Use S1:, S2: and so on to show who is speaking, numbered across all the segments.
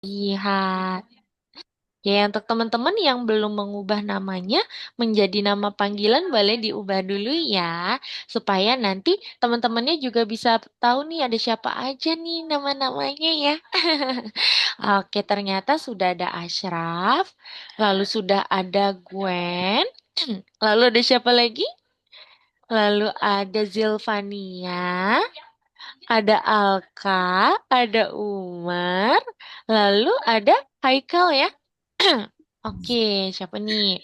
S1: Lihat. Ya, untuk teman-teman yang belum mengubah namanya menjadi nama panggilan boleh diubah dulu ya, supaya nanti teman-temannya juga bisa tahu nih ada siapa aja nih nama-namanya ya. Oke, ternyata sudah ada Ashraf, lalu sudah ada Gwen, lalu ada siapa lagi? Lalu ada Zilvania, ada Alka, ada Umar, lalu ada Haikal ya. Oke, siapa nih?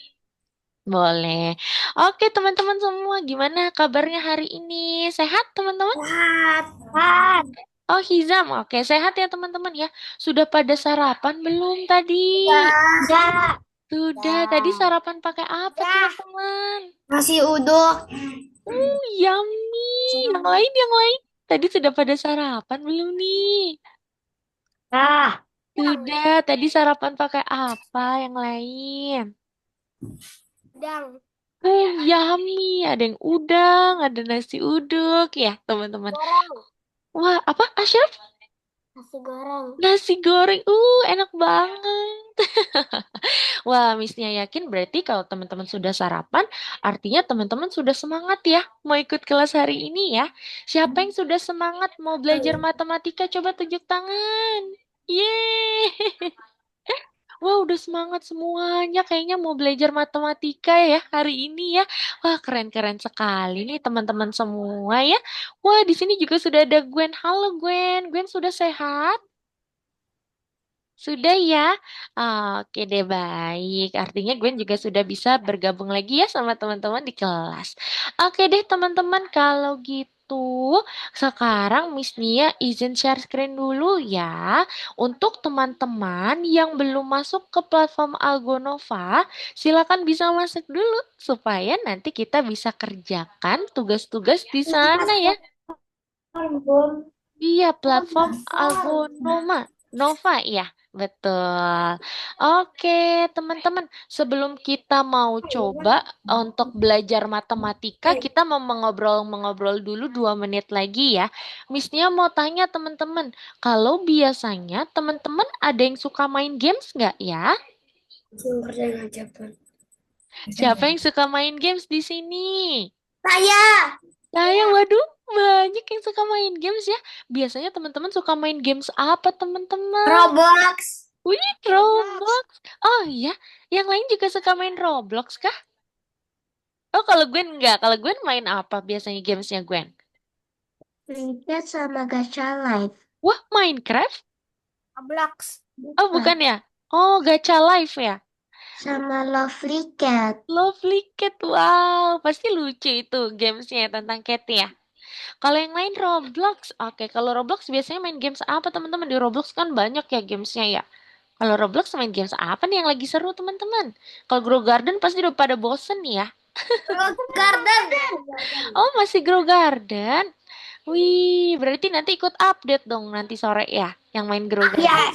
S1: Boleh. Oke, teman-teman semua, gimana kabarnya hari ini? Sehat, teman-teman?
S2: Sehat. Sehat.
S1: Oh, Hizam. Oke, sehat ya, teman-teman ya. Sudah pada sarapan belum tadi?
S2: Udah.
S1: Sudah. Tadi
S2: Udah.
S1: sarapan pakai apa,
S2: Udah.
S1: teman-teman?
S2: Nasi uduk.
S1: Yummy. Yang lain. Tadi sudah pada sarapan belum nih?
S2: Ah,
S1: Sudah. Tadi sarapan pakai apa yang lain?
S2: udang.
S1: Yummy. Ada yang udang, ada nasi uduk ya, teman-teman.
S2: Goreng.
S1: Wah, apa, Asyaf?
S2: Nasi goreng.
S1: Nasi goreng, enak banget. Wah, Missnya yakin berarti kalau teman-teman sudah sarapan, artinya teman-teman sudah semangat ya mau ikut kelas hari ini ya. Siapa yang sudah semangat mau belajar matematika? Coba tunjuk tangan. Yeay. Wah, udah semangat semuanya. Kayaknya mau belajar matematika ya hari ini ya. Wah, keren-keren sekali nih teman-teman semua ya. Wah, di sini juga sudah ada Gwen. Halo Gwen. Gwen sudah sehat? Sudah ya? Oke deh, baik. Artinya Gwen juga sudah bisa bergabung lagi ya sama teman-teman di kelas. Oke deh, teman-teman. Kalau gitu, sekarang Miss Nia izin share screen dulu ya. Untuk teman-teman yang belum masuk ke platform Algonova, silakan bisa masuk dulu supaya nanti kita bisa kerjakan tugas-tugas di sana ya. Iya, platform Algonoma. Nova, ya, betul. Oke, teman-teman, sebelum kita mau coba untuk belajar matematika, kita mau mengobrol-mengobrol dulu 2 menit lagi ya. Miss mau tanya teman-teman, kalau biasanya teman-teman ada yang suka main games nggak ya?
S2: Kerjain aja, Pun.
S1: Siapa yang suka main games di sini?
S2: Saya.
S1: Saya, waduh, banyak yang suka main games ya. Biasanya teman-teman suka main games apa, teman-teman?
S2: Roblox.
S1: Wih,
S2: Roblox.
S1: Roblox. Oh iya, yang lain juga suka main Roblox kah? Oh, kalau Gwen enggak. Kalau Gwen main apa biasanya gamesnya Gwen?
S2: Lihat sama Gacha Life.
S1: Wah, Minecraft?
S2: Roblox.
S1: Oh, bukan
S2: Bukan.
S1: ya? Oh, Gacha Life ya?
S2: Sama Lovely Cat.
S1: Lovely Cat, wow. Pasti lucu itu gamesnya tentang cat ya. Kalau yang lain Roblox. Oke, kalau Roblox biasanya main games apa teman-teman? Di Roblox kan banyak ya gamesnya ya. Kalau Roblox main games apa nih yang lagi seru teman-teman? Kalau Grow Garden pasti udah pada bosen nih ya.
S2: Rose Garden.
S1: Oh, masih Grow Garden. Wih, berarti nanti ikut update dong nanti sore ya, yang main Grow Garden.
S2: Ya,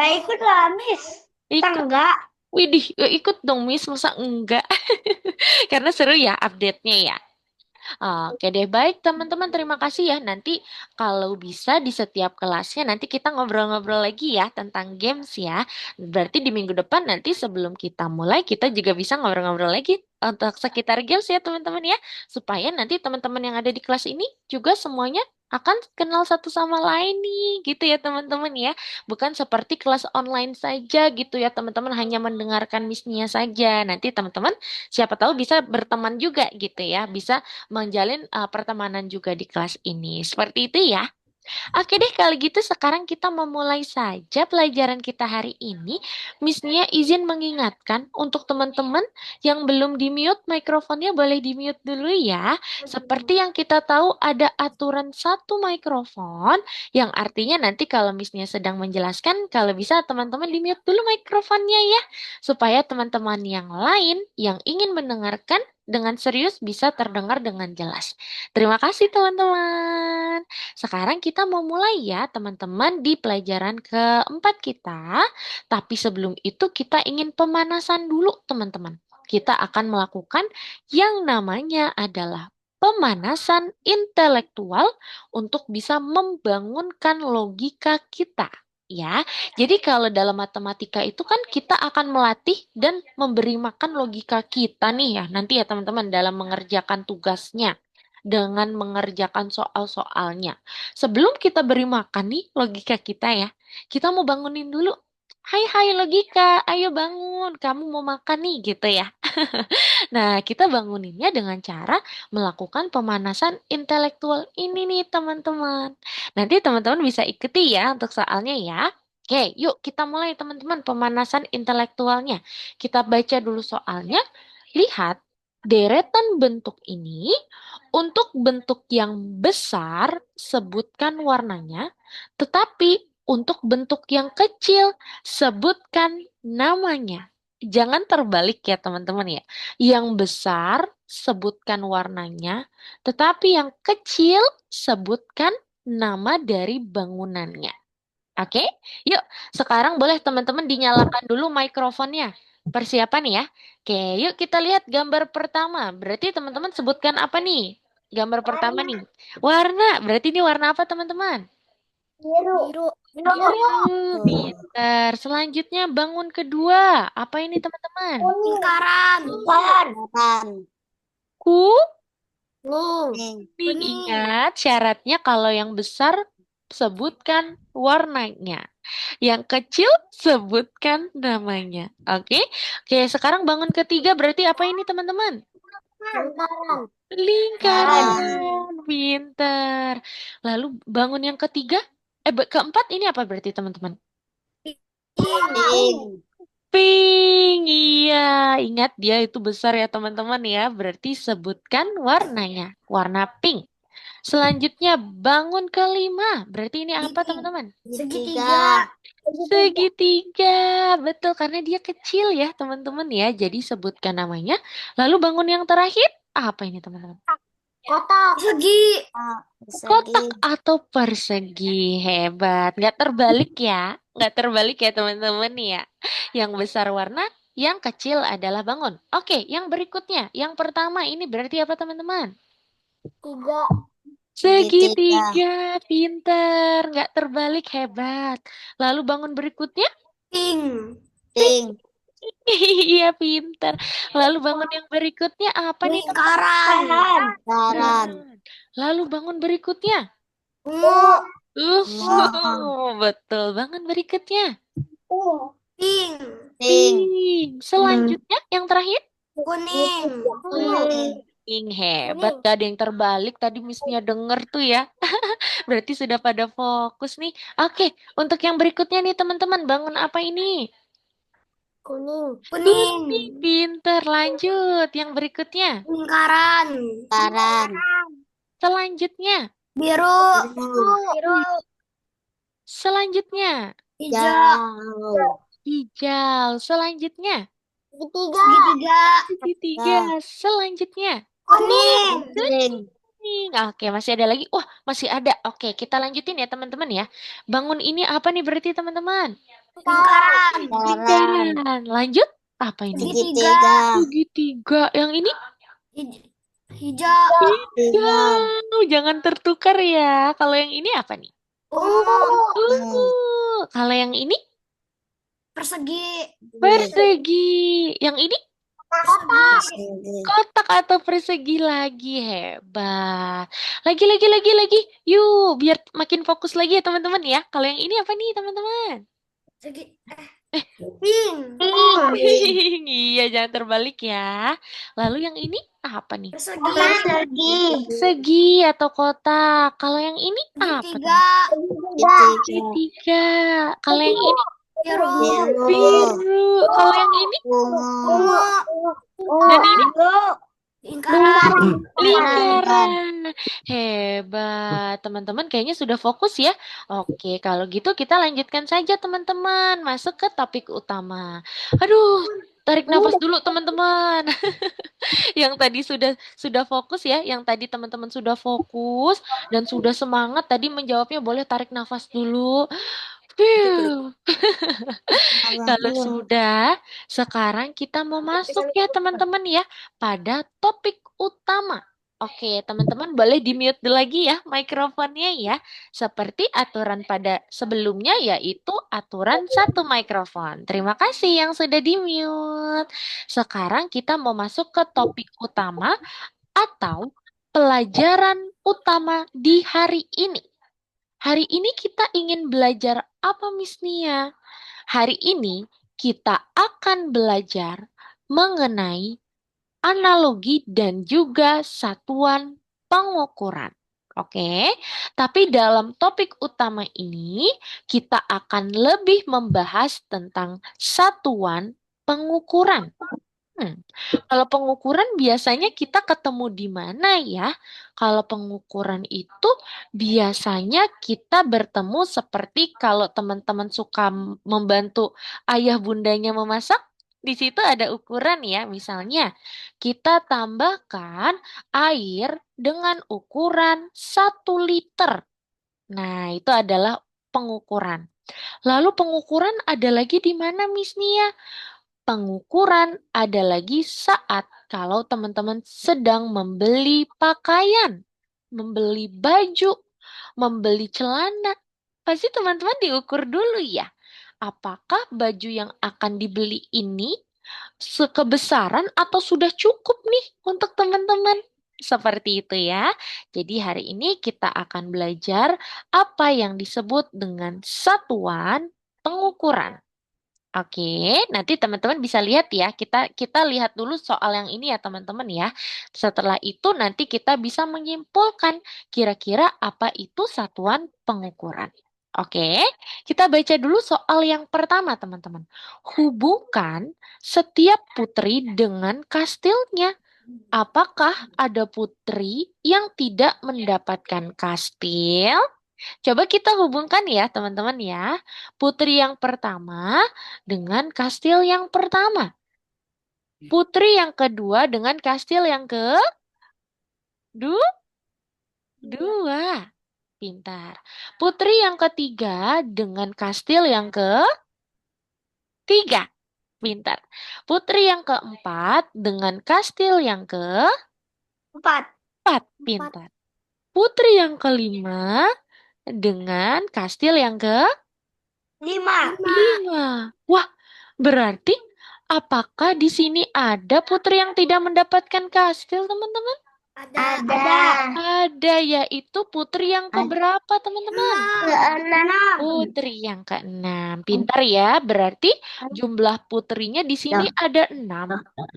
S2: ya ikut lah, Miss. Kita
S1: Ikut.
S2: enggak.
S1: Widih, ikut dong, Miss. Masa enggak? Karena seru ya update-nya ya. Oke deh, baik teman-teman. Terima kasih ya. Nanti kalau bisa di setiap kelasnya nanti kita ngobrol-ngobrol lagi ya tentang games ya. Berarti di minggu depan nanti sebelum kita mulai kita juga bisa ngobrol-ngobrol lagi untuk sekitar games ya teman-teman ya. Supaya nanti teman-teman yang ada di kelas ini juga semuanya akan kenal satu sama lain nih gitu ya teman-teman ya. Bukan seperti kelas online saja gitu ya teman-teman hanya mendengarkan Miss saja. Nanti teman-teman siapa tahu bisa berteman juga gitu ya. Bisa menjalin pertemanan juga di kelas ini. Seperti itu ya. Oke deh, kalau gitu sekarang kita memulai saja pelajaran kita hari ini. Miss Nia izin mengingatkan untuk teman-teman yang belum di-mute, mikrofonnya boleh di-mute dulu ya. Seperti yang kita tahu ada aturan satu mikrofon, yang artinya nanti kalau Miss Nia sedang menjelaskan, kalau bisa teman-teman di-mute dulu mikrofonnya ya. Supaya teman-teman yang lain yang ingin mendengarkan dengan serius bisa terdengar dengan jelas. Terima kasih teman-teman. Sekarang kita mau mulai ya teman-teman di pelajaran keempat kita. Tapi sebelum itu kita ingin pemanasan dulu teman-teman. Kita akan melakukan yang namanya adalah pemanasan intelektual untuk bisa membangunkan logika kita. Ya, jadi kalau dalam matematika itu kan kita akan melatih dan memberi makan logika kita nih ya, nanti ya teman-teman dalam mengerjakan tugasnya dengan mengerjakan soal-soalnya. Sebelum kita beri makan nih logika kita ya, kita mau bangunin dulu. Hai hai logika, ayo bangun, kamu mau makan nih gitu ya. Nah, kita banguninnya dengan cara melakukan pemanasan intelektual ini nih teman-teman. Nanti teman-teman bisa ikuti ya untuk soalnya ya. Oke, yuk kita mulai teman-teman pemanasan intelektualnya. Kita baca dulu soalnya. Lihat, deretan bentuk ini untuk bentuk yang besar sebutkan warnanya, tetapi untuk bentuk yang kecil sebutkan namanya. Jangan terbalik ya teman-teman ya. Yang besar sebutkan warnanya, tetapi yang kecil sebutkan nama dari bangunannya. Oke, yuk sekarang boleh teman-teman dinyalakan dulu mikrofonnya. Persiapan ya. Oke, yuk kita lihat gambar pertama. Berarti teman-teman sebutkan apa nih? Gambar pertama nih. Warna. Berarti ini warna apa teman-teman?
S2: Biru.
S3: Biru.
S1: Biru. Pintar. Selanjutnya bangun kedua. Apa ini teman-teman?
S3: Lingkaran.
S2: Lingkaran.
S1: Ku.
S3: Kuning.
S1: Ingat syaratnya kalau yang besar sebutkan warnanya. Yang kecil sebutkan namanya. Oke? Oke, sekarang bangun ketiga berarti apa ini teman-teman?
S3: Lingkaran.
S1: Lingkaran. Pinter. Lalu bangun yang ketiga? Keempat ini apa berarti teman-teman?
S3: Pink.
S1: Pink. Iya, ingat dia itu besar ya teman-teman ya. Berarti sebutkan warnanya. Warna pink. Selanjutnya bangun kelima. Berarti ini apa teman-teman?
S3: Segitiga.
S1: Segitiga. Betul karena dia kecil ya teman-teman ya. Jadi sebutkan namanya. Lalu bangun yang terakhir. Apa ini teman-teman?
S3: Kotak. Segi.
S1: Kotak atau persegi. Hebat. Nggak terbalik ya. Nggak terbalik ya teman-teman ya. Yang besar warna, yang kecil adalah bangun. Oke, yang berikutnya. Yang pertama ini berarti apa teman-teman?
S3: Tiga.
S1: Segitiga, pinter, nggak terbalik, hebat. Lalu bangun berikutnya,
S3: Pink. Pink.
S1: iya pinter. Lalu bangun yang berikutnya apa nih
S3: Lingkaran.
S1: teman-teman? Lalu bangun berikutnya,
S3: Ungu.
S1: betul. Bangun berikutnya,
S3: Pink.
S1: pink. Selanjutnya yang terakhir,
S3: Kuning.
S1: pink, hebat. Gak ada yang terbalik. Tadi Missnya denger tuh ya. Berarti sudah pada fokus nih. Oke, untuk yang berikutnya nih teman-teman, bangun apa ini?
S3: Kuning.
S1: Pinter, lanjut. Yang berikutnya.
S3: Lingkaran.
S1: Selanjutnya.
S3: Biru. Biru.
S1: Selanjutnya.
S3: Hijau.
S1: Hijau. Selanjutnya.
S3: Segitiga.
S1: Segitiga. Selanjutnya.
S3: Kuning.
S1: Oke, masih ada lagi. Wah, masih ada. Oke, kita lanjutin ya teman-teman ya. Bangun ini apa nih berarti teman-teman?
S3: Lingkaran.
S1: Lingkaran. Lanjut. Apa ini?
S3: Segitiga.
S1: Segitiga. Yang ini?
S3: Hijau.
S1: Hijau. Jangan tertukar ya. Kalau yang ini apa nih?
S3: Ungu.
S1: Kalau yang ini?
S3: Persegi.
S1: Persegi. Yang ini?
S3: Kotak.
S1: Kotak atau persegi lagi. Hebat. Lagi. Yuk, biar makin fokus lagi ya teman-teman ya. Kalau yang ini apa nih teman-teman?
S3: Segi. Pink.
S1: Iya, jangan terbalik ya. Lalu yang ini apa nih?
S3: Persegi.
S1: Segi atau kotak. Kalau yang ini apa?
S3: Segitiga.
S1: Segitiga. Kalau yang ini
S3: Biru.
S1: biru. Kalau yang ini
S3: Ungu.
S1: dan ini
S3: Lingkaran.
S1: lingkaran. Hebat. Teman-teman kayaknya sudah fokus ya. Oke, kalau gitu kita lanjutkan saja teman-teman. Masuk ke topik utama. Aduh, tarik nafas dulu teman-teman. Yang tadi sudah fokus ya, yang tadi teman-teman sudah fokus dan sudah semangat tadi menjawabnya boleh tarik nafas dulu. Fiu. Kalau sudah, sekarang kita mau masuk ya teman-teman ya pada topik utama. Oke, teman-teman boleh di-mute lagi ya mikrofonnya ya. Seperti aturan pada sebelumnya yaitu aturan satu mikrofon. Terima kasih yang sudah di-mute. Sekarang kita mau masuk ke topik utama atau pelajaran utama di hari ini. Hari ini kita ingin belajar apa, Miss Nia? Hari ini kita akan belajar mengenai analogi dan juga satuan pengukuran. Oke, tapi dalam topik utama ini kita akan lebih membahas tentang satuan pengukuran. Kalau pengukuran biasanya kita ketemu di mana ya? Kalau pengukuran itu biasanya kita bertemu seperti kalau teman-teman suka membantu ayah bundanya memasak, di situ ada ukuran ya. Misalnya, kita tambahkan air dengan ukuran 1 liter. Nah, itu adalah pengukuran. Lalu pengukuran ada lagi di mana, Miss Nia? Pengukuran ada lagi saat kalau teman-teman sedang membeli pakaian, membeli baju, membeli celana. Pasti teman-teman diukur dulu ya. Apakah baju yang akan dibeli ini sekebesaran atau sudah cukup nih untuk teman-teman? Seperti itu ya. Jadi hari ini kita akan belajar apa yang disebut dengan satuan pengukuran. Oke, nanti teman-teman bisa lihat ya. Kita lihat dulu soal yang ini ya teman-teman ya. Setelah itu nanti kita bisa menyimpulkan kira-kira apa itu satuan pengukuran. Oke, kita baca dulu soal yang pertama teman-teman. Hubungkan setiap putri dengan kastilnya. Apakah ada putri yang tidak mendapatkan kastil? Coba kita hubungkan ya, teman-teman ya. Putri yang pertama dengan kastil yang pertama. Putri yang kedua dengan kastil yang kedua. Pintar. Putri yang ketiga dengan kastil yang ketiga. Pintar. Putri yang keempat dengan kastil yang keempat.
S3: Empat.
S1: Pintar. Putri yang kelima dengan kastil yang
S2: Lima.
S1: kelima. Wah, berarti apakah di sini ada putri yang tidak mendapatkan kastil, teman-teman?
S3: Ada.
S1: Ada, yaitu putri yang keberapa, teman-teman?
S3: Keenam.
S1: Putri yang keenam. Pintar ya, berarti jumlah putrinya di sini ada 6.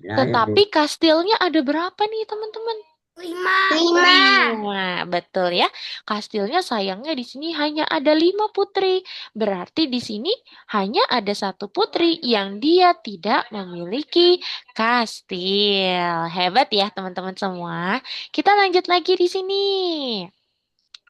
S1: Tetapi kastilnya ada berapa nih, teman-teman?
S3: Lima.
S1: 5, betul ya. Kastilnya sayangnya di sini hanya ada 5 putri. Berarti di sini hanya ada 1 putri yang dia tidak memiliki kastil. Hebat ya teman-teman semua. Kita lanjut lagi di sini.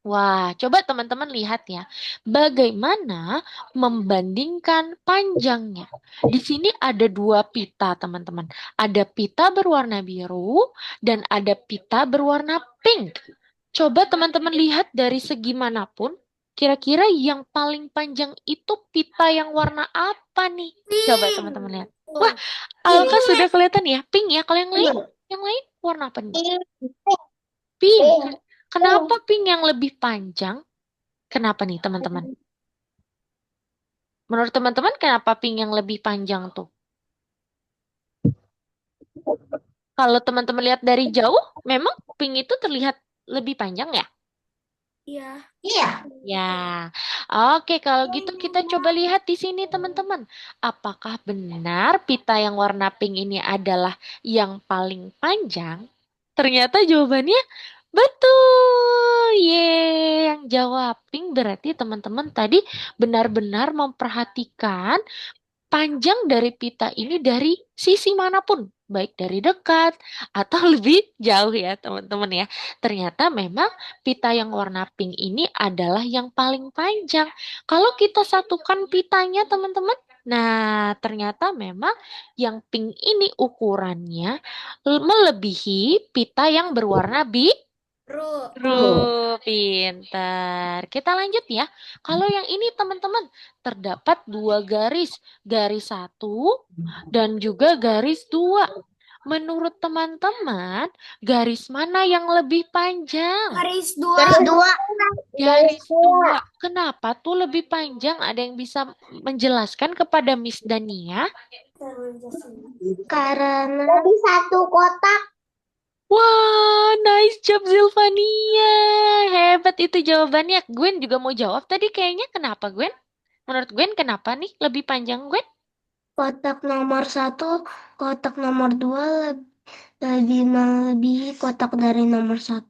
S1: Wah, coba teman-teman lihat ya, bagaimana membandingkan panjangnya. Di sini ada 2 pita, teman-teman. Ada pita berwarna biru dan ada pita berwarna pink. Coba teman-teman lihat dari segi manapun, kira-kira yang paling panjang itu pita yang warna apa nih? Coba teman-teman lihat. Wah, Alka sudah kelihatan ya, pink ya. Kalau yang lain warna apa nih? Pink. Kenapa pink yang lebih panjang? Kenapa nih teman-teman? Menurut teman-teman kenapa pink yang lebih panjang tuh? Kalau teman-teman lihat dari jauh, memang pink itu terlihat lebih panjang ya?
S3: Iya.
S2: Iya.
S1: Ya. Oke, kalau gitu kita coba lihat di sini teman-teman. Apakah benar pita yang warna pink ini adalah yang paling panjang? Ternyata jawabannya betul. Ye, yang jawab pink berarti teman-teman tadi benar-benar memperhatikan panjang dari pita ini dari sisi manapun, baik dari dekat atau lebih jauh ya teman-teman ya. Ternyata memang pita yang warna pink ini adalah yang paling panjang. Kalau kita satukan pitanya teman-teman, nah ternyata memang yang pink ini ukurannya melebihi pita yang berwarna biru. Pintar. Kita lanjut ya. Kalau yang ini teman-teman terdapat 2 garis, garis 1 dan juga garis 2. menurut teman-teman, garis mana yang lebih panjang?
S3: Garis dua.
S2: Garis dua.
S1: Garis dua. Kenapa tuh lebih panjang? Ada yang bisa menjelaskan kepada Miss Dania?
S3: Karena
S2: Lebih satu kotak.
S1: Wah, nice job Zilvania. Hebat itu jawabannya. Gwen juga mau jawab tadi kayaknya. Kenapa, Gwen? Menurut Gwen kenapa nih lebih panjang, Gwen?
S3: kotak nomor 1, kotak nomor 2 lebih melebihi kotak dari nomor 1.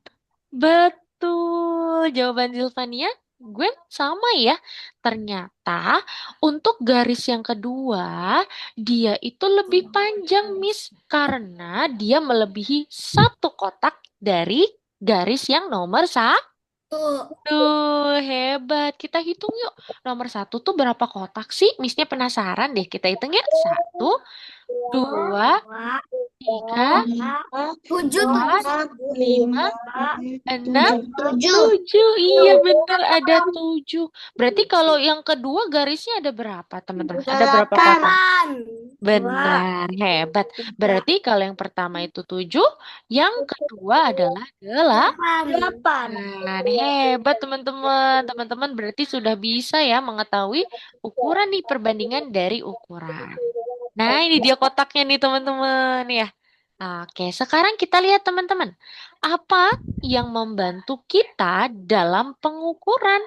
S1: Betul. Jawaban Zilvania, Gwen sama ya. Ternyata untuk garis yang kedua, dia itu lebih panjang, Miss. Karena dia melebihi satu kotak dari garis yang nomor Tuh, hebat. Kita hitung yuk. Nomor satu tuh berapa kotak sih? Missnya penasaran deh. Kita hitung ya. Satu, dua, tiga,
S3: Tujuh.
S1: empat, lima, enam,
S2: Tujuh.
S1: tujuh. Iya bener ada tujuh. Berarti kalau yang kedua garisnya ada berapa teman-teman? Ada berapa kotak? Benar, hebat. Berarti kalau yang pertama itu tujuh, yang kedua adalah
S3: Delapan.
S1: Nah, hebat teman-teman. Teman-teman berarti sudah bisa ya mengetahui ukuran nih perbandingan dari ukuran. Nah, ini dia kotaknya nih teman-teman ya. Oke, sekarang kita lihat teman-teman. Apa yang membantu kita dalam pengukuran?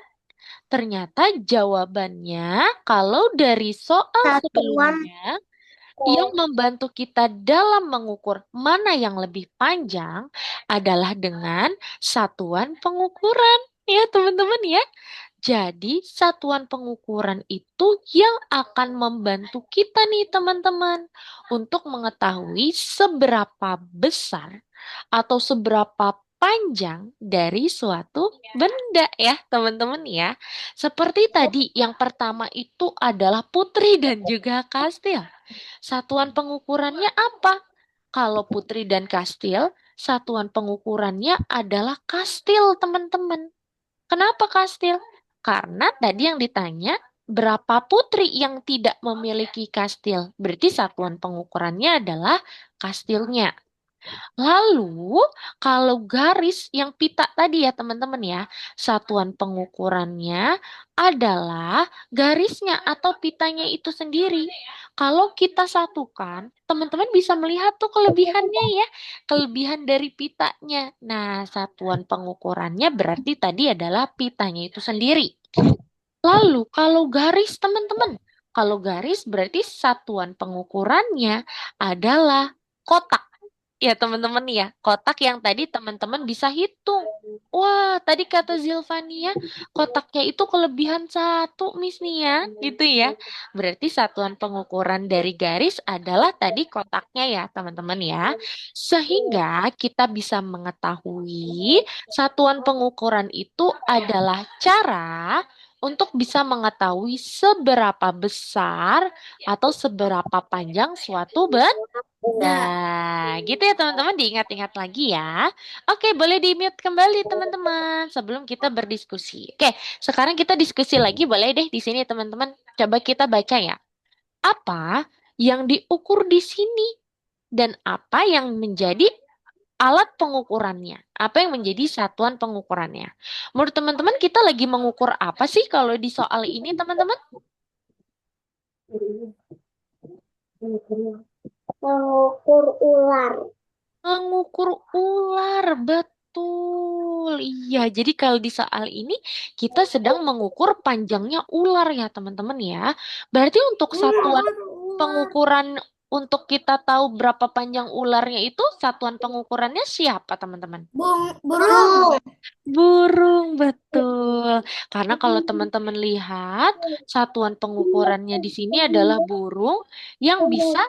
S1: Ternyata jawabannya kalau dari soal
S3: Satuan.
S1: sebelumnya yang membantu kita dalam mengukur mana yang lebih panjang adalah dengan satuan pengukuran. Ya, teman-teman ya. Jadi, satuan pengukuran itu yang akan membantu kita nih, teman-teman, untuk mengetahui seberapa besar atau seberapa panjang dari suatu benda ya, teman-teman ya. Seperti tadi, yang pertama itu adalah putri dan juga kastil. Satuan pengukurannya apa? Kalau putri dan kastil, satuan pengukurannya adalah kastil, teman-teman. Kenapa kastil? Karena tadi yang ditanya berapa putri yang tidak memiliki kastil. Berarti satuan pengukurannya adalah kastilnya. Lalu, kalau garis yang pita tadi ya teman-teman ya, satuan pengukurannya adalah garisnya atau pitanya itu sendiri. Kalau kita satukan, teman-teman bisa melihat tuh kelebihannya ya, kelebihan dari pitanya. Nah, satuan pengukurannya berarti tadi adalah pitanya itu sendiri. Lalu, kalau garis teman-teman, kalau garis berarti satuan pengukurannya adalah kotak. Ya teman-teman ya, kotak yang tadi teman-teman bisa hitung. Wah, tadi kata Zilvania, kotaknya itu kelebihan satu, Miss Nia, gitu ya. Berarti satuan pengukuran dari garis adalah tadi kotaknya ya, teman-teman ya. Sehingga kita bisa mengetahui satuan pengukuran itu adalah cara untuk bisa mengetahui seberapa besar atau seberapa panjang suatu benda. Nah, gitu ya teman-teman, diingat-ingat lagi ya. Oke, boleh di-mute kembali teman-teman sebelum kita berdiskusi. Oke, sekarang kita diskusi lagi boleh deh di sini teman-teman. Coba kita baca ya. Apa yang diukur di sini dan apa yang menjadi alat pengukurannya? Apa yang menjadi satuan pengukurannya? Menurut teman-teman kita lagi mengukur apa sih kalau di soal ini teman-teman?
S2: Mengukur ular.
S1: Mengukur ular, betul. Iya, jadi kalau di soal ini kita sedang mengukur panjangnya ular ya, teman-teman ya. Berarti untuk satuan pengukuran untuk kita tahu berapa panjang ularnya itu satuan pengukurannya siapa, teman-teman?
S3: Burung.
S1: Burung, betul. Karena kalau teman-teman lihat, satuan pengukurannya di sini adalah burung yang bisa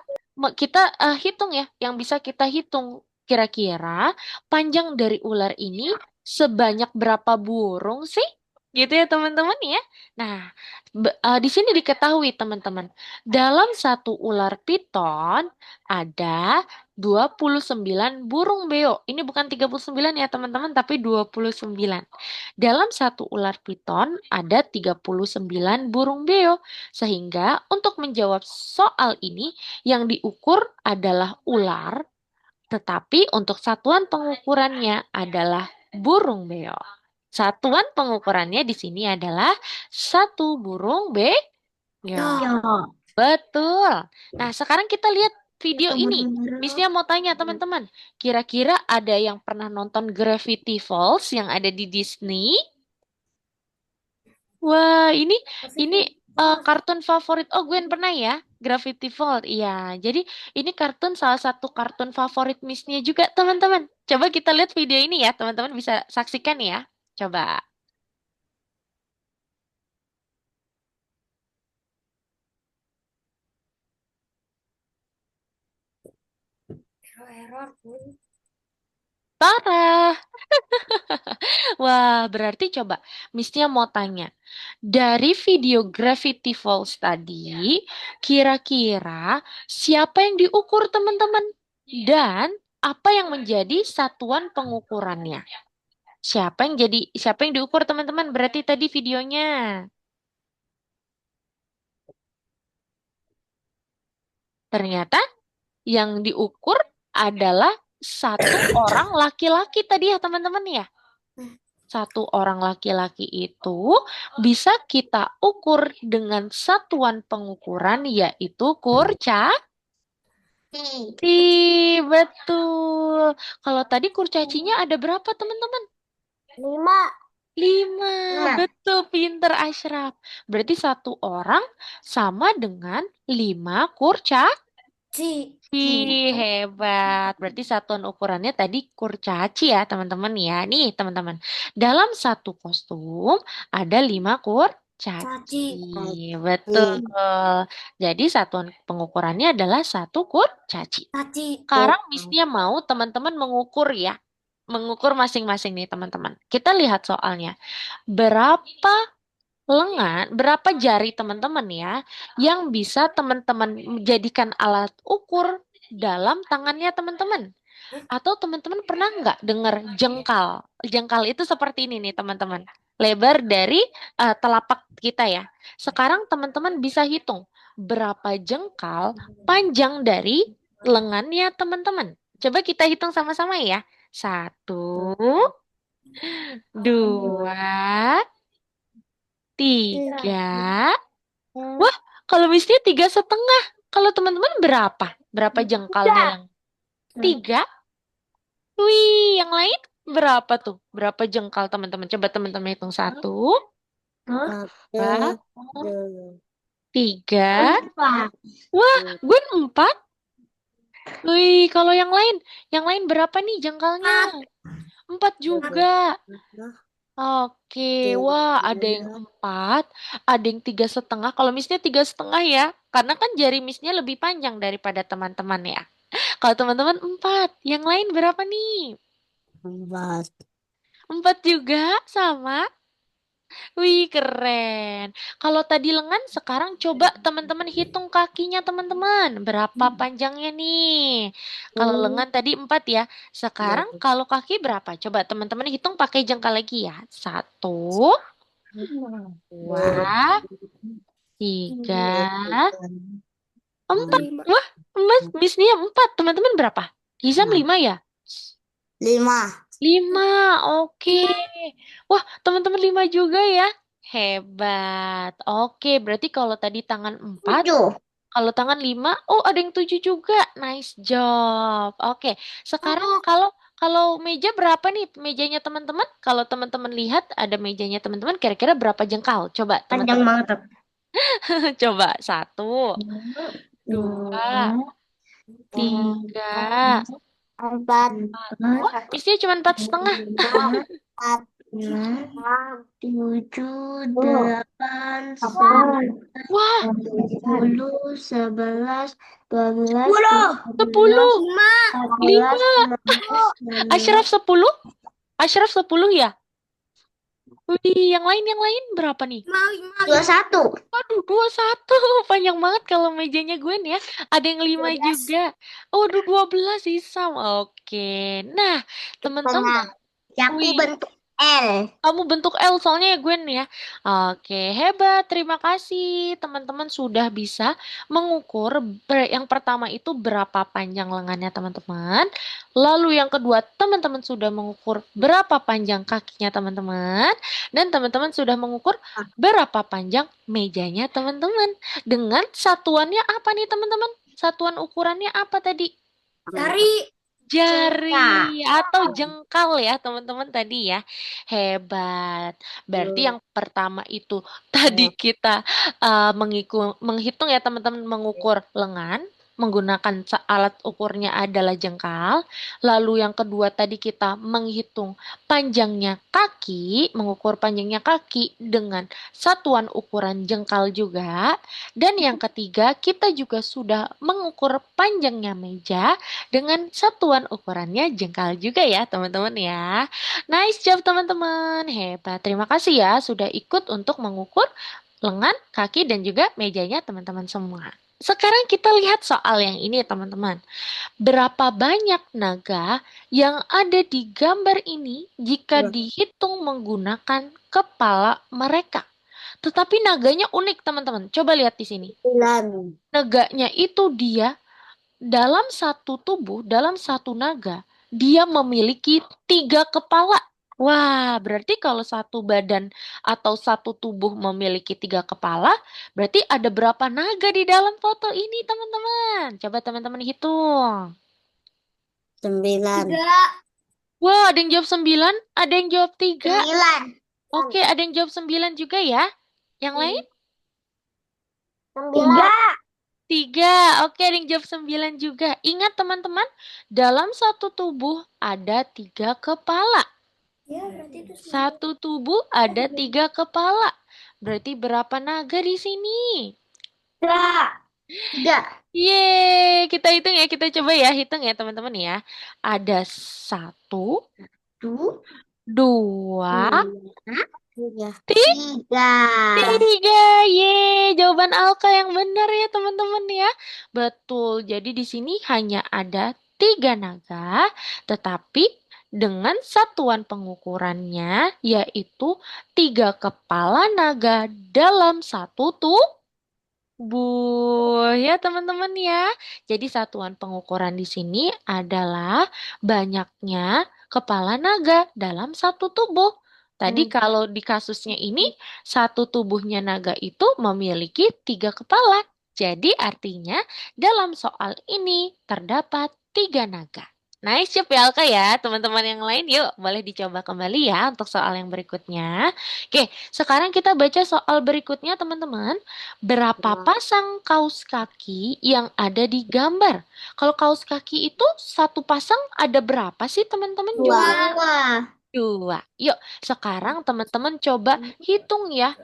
S1: kita hitung ya, yang bisa kita hitung kira-kira panjang dari ular ini sebanyak berapa burung sih? Gitu ya teman-teman ya. Nah, di sini diketahui teman-teman, dalam satu ular piton ada 29 burung beo. Ini bukan 39 ya teman-teman, tapi 29. Dalam satu ular piton ada 39 burung beo. Sehingga untuk menjawab soal ini yang diukur adalah ular Tetapi untuk satuan pengukurannya adalah burung beo. Satuan pengukurannya di sini adalah satu burung beo.
S3: Ya.
S1: Betul. Nah, sekarang kita lihat video
S3: Satu
S1: ini.
S3: burung beo.
S1: Missnya mau tanya teman-teman, kira-kira ada yang pernah nonton Gravity Falls yang ada di Disney? Wah, ini kartun favorit. Oh, Gwen pernah ya? Gravity Falls. Iya, jadi ini kartun salah satu kartun favorit Missnya juga, teman-teman. Coba kita lihat video ini ya, teman-teman bisa saksikan ya. Coba.
S2: Error.
S1: Parah. Wah, berarti coba Missnya mau tanya. Dari video Gravity Falls tadi, kira-kira siapa yang diukur teman-teman? Dan apa yang menjadi satuan pengukurannya? Siapa yang diukur teman-teman? Berarti tadi videonya. Ternyata yang diukur adalah satu orang laki-laki tadi ya teman-teman ya. Satu orang laki-laki itu bisa kita ukur dengan satuan pengukuran yaitu kurcaci. Betul. Kalau tadi kurcacinya ada berapa teman-teman?
S2: 5.
S1: Lima.
S3: Lima.
S1: Betul, pinter Ashraf. Berarti satu orang sama dengan 5 kurcaci. Hebat. Berarti satuan ukurannya tadi kurcaci ya, teman-teman ya. Nih, teman-teman. Dalam satu kostum ada 5 kurcaci. Betul. Jadi satuan pengukurannya adalah satu kurcaci. Sekarang Missnya mau teman-teman mengukur ya. Mengukur masing-masing nih, teman-teman. Kita lihat soalnya. Berapa berapa jari teman-teman ya yang bisa teman-teman jadikan alat ukur dalam tangannya teman-teman? Atau teman-teman pernah nggak dengar jengkal? Jengkal itu seperti ini nih teman-teman. Lebar dari telapak kita ya. Sekarang teman-teman bisa hitung berapa jengkal panjang dari lengannya teman-teman. Coba kita hitung sama-sama ya. Satu, dua, tiga. Wah, kalau misalnya 3,5. Kalau teman-teman berapa? Berapa jengkalnya yang tiga? Wih, yang lain berapa tuh? Berapa jengkal teman-teman? Coba teman-teman hitung. Satu, dua, tiga. Wah, gue 4. Wih, kalau yang lain berapa nih jengkalnya? 4 juga. Oke, wah ada yang 4, ada yang 3,5. Kalau Missnya 3,5 ya, karena kan jari Missnya lebih panjang daripada teman-teman ya. Kalau teman-teman 4, yang lain berapa nih? 4 juga, sama. Wih, keren. Kalau tadi lengan, sekarang coba teman-teman hitung kakinya teman-teman. Berapa panjangnya nih? Kalau lengan tadi 4 ya. Sekarang kalau kaki berapa? Coba teman-teman hitung pakai jengkal lagi ya. 1, 2, 3, 4. Wah, Missnya 4. Teman-teman berapa? Hizam 5 ya? 5, oke. Wah, teman-teman 5 juga ya. Hebat. Oke, berarti kalau tadi tangan 4,
S3: 7.
S1: kalau tangan 5, oh ada yang 7 juga. Nice job. Oke, sekarang kalau kalau meja berapa nih mejanya teman-teman? Kalau teman-teman lihat ada mejanya teman-teman, kira-kira berapa jengkal? Coba
S3: Panjang
S1: teman-teman.
S3: banget.
S1: Coba 1, 2, 3.
S2: 4.
S1: Wah, isinya cuma 4,5.
S3: 7, 8, 9,
S1: Wah,
S3: 10, 11, 12,
S1: 10. 5.
S3: 14,
S1: Ashraf 10? Ashraf 10 ya? Wih, yang lain berapa nih?
S3: 21.
S1: Waduh, 21. Panjang banget kalau mejanya Gwen ya. Ada yang 5 juga. Waduh, 12 Hisam. Oke. Nah, teman-teman.
S3: Yang
S1: Wih,
S3: bentuk
S2: L.
S1: Kamu bentuk L soalnya ya Gwen ya. Oke, hebat. Terima kasih. Teman-teman sudah bisa mengukur yang pertama itu berapa panjang lengannya teman-teman. Lalu yang kedua, teman-teman sudah mengukur berapa panjang kakinya teman-teman. Dan teman-teman sudah mengukur berapa panjang mejanya teman-teman. Dengan satuannya apa nih teman-teman? Satuan ukurannya apa tadi?
S2: Dari
S1: Jari atau jengkal ya teman-teman tadi ya. Hebat. Berarti yang pertama itu tadi kita menghitung ya teman-teman, mengukur lengan menggunakan alat ukurnya adalah jengkal. Lalu yang kedua tadi kita menghitung panjangnya kaki, mengukur panjangnya kaki dengan satuan ukuran jengkal juga. Dan yang ketiga kita juga sudah mengukur panjangnya meja dengan satuan ukurannya jengkal juga ya teman-teman ya. Nice job teman-teman, hebat. Terima kasih ya sudah ikut untuk mengukur lengan, kaki, dan juga mejanya teman-teman semua. Sekarang kita lihat soal yang ini teman-teman. Berapa banyak naga yang ada di gambar ini jika dihitung menggunakan kepala mereka? Tetapi naganya unik teman-teman. Coba lihat di sini.
S2: 9.
S1: Naganya itu dia dalam satu tubuh, dalam satu naga, dia memiliki 3 kepala. Wah, berarti kalau satu badan atau satu tubuh memiliki 3 kepala, berarti ada berapa naga di dalam foto ini, teman-teman? Coba teman-teman hitung.
S2: 9.
S1: Wah, ada yang jawab 9, ada yang jawab 3.
S2: 9.
S1: Oke, ada yang jawab 9 juga ya. Yang lain?
S2: 3.
S1: 3. Oke, ada yang jawab 9 juga. Ingat teman-teman, dalam satu tubuh ada 3 kepala.
S2: Ya, berarti itu
S1: Satu tubuh ada 3 kepala. Berarti berapa naga di sini?
S2: 3.
S1: Yeay, kita hitung ya. Kita coba ya, hitung ya teman-teman ya. Ada 1, 2,
S2: 3.
S1: 3. Yeay, jawaban Alka yang benar ya teman-teman ya. Betul, jadi di sini hanya ada 3 naga, tetapi dengan satuan pengukurannya yaitu 3 kepala naga dalam satu tubuh ya teman-teman ya. Jadi satuan pengukuran di sini adalah banyaknya kepala naga dalam satu tubuh. Tadi kalau di kasusnya ini satu tubuhnya naga itu memiliki 3 kepala. Jadi artinya dalam soal ini terdapat 3 naga. Nice job ya Alka ya. Teman-teman yang lain yuk boleh dicoba kembali ya untuk soal yang berikutnya. Oke, sekarang kita baca soal berikutnya teman-teman. Berapa pasang kaos kaki yang ada di gambar? Kalau kaos kaki itu satu pasang ada berapa sih teman-teman? 2. Yuk, sekarang teman-teman coba hitung ya.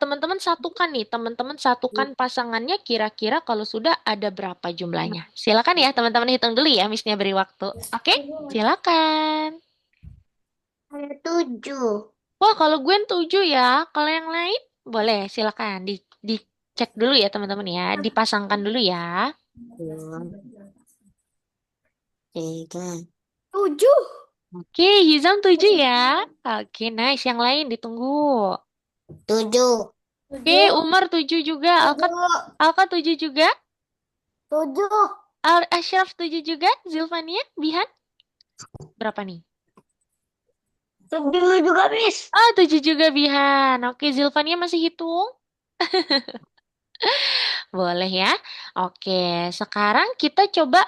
S1: Teman-teman satukan nih, teman-teman satukan pasangannya kira-kira kalau sudah ada berapa jumlahnya. Silakan ya, teman-teman hitung dulu ya, Miss-nya beri waktu. Oke, silakan.
S2: Ada 7.
S1: Wah, kalau Gwen 7 ya. Kalau yang lain, boleh silakan dicek dulu ya teman-teman ya. Dipasangkan dulu ya.
S2: 3. 7.
S1: Oke, Hizam 7 ya. Oke, nice. Yang lain ditunggu.
S2: 7.
S1: Oke, Umar 7 juga. Alka 7 juga.
S2: 7.
S1: Ashraf 7 juga. Zilvania, Bihan. Berapa nih?
S2: 7 juga, Miss.
S1: 7 juga Bihan. Oke, Zilvania masih hitung? Boleh ya. Oke, sekarang kita coba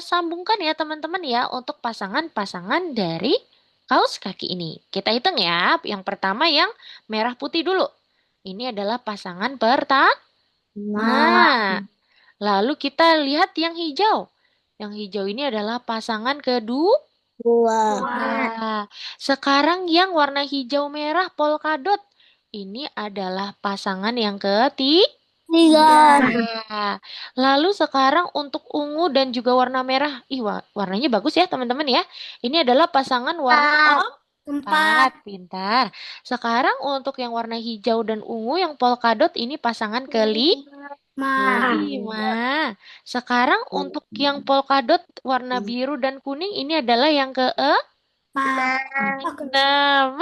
S1: sambungkan ya teman-teman ya untuk pasangan-pasangan dari kaos kaki ini. Kita hitung ya. Yang pertama yang merah putih dulu. Ini adalah pasangan pertama. Lalu kita lihat yang hijau. Yang hijau ini adalah pasangan kedua. Sekarang yang warna hijau merah polkadot. Ini adalah pasangan yang ketiga. Lalu sekarang untuk ungu dan juga warna merah. Warnanya bagus ya teman-teman ya. Ini adalah pasangan warna 4. Pintar. Sekarang untuk yang warna hijau dan ungu yang polkadot ini pasangan kelima. Sekarang untuk yang polkadot warna biru dan kuning ini adalah yang
S2: Pak.
S1: 6.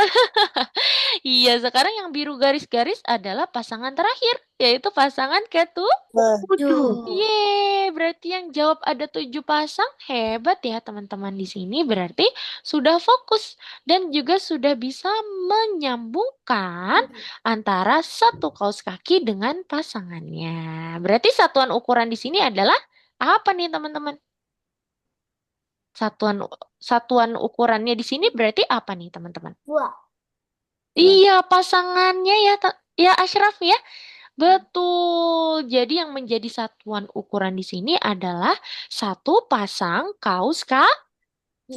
S1: Iya, sekarang yang biru garis-garis adalah pasangan terakhir, yaitu pasangan
S3: Tujuh.
S1: Yeay, berarti yang jawab ada 7 pasang. Hebat ya teman-teman di sini. Berarti sudah fokus dan juga sudah bisa menyambungkan antara satu kaos kaki dengan pasangannya. Berarti satuan ukuran di sini adalah apa nih teman-teman? Satuan satuan ukurannya di sini berarti apa nih teman-teman?
S2: Dua.
S1: Iya, pasangannya ya, ya Ashraf ya. Betul. Jadi yang menjadi satuan ukuran di sini adalah satu pasang kaus kaki.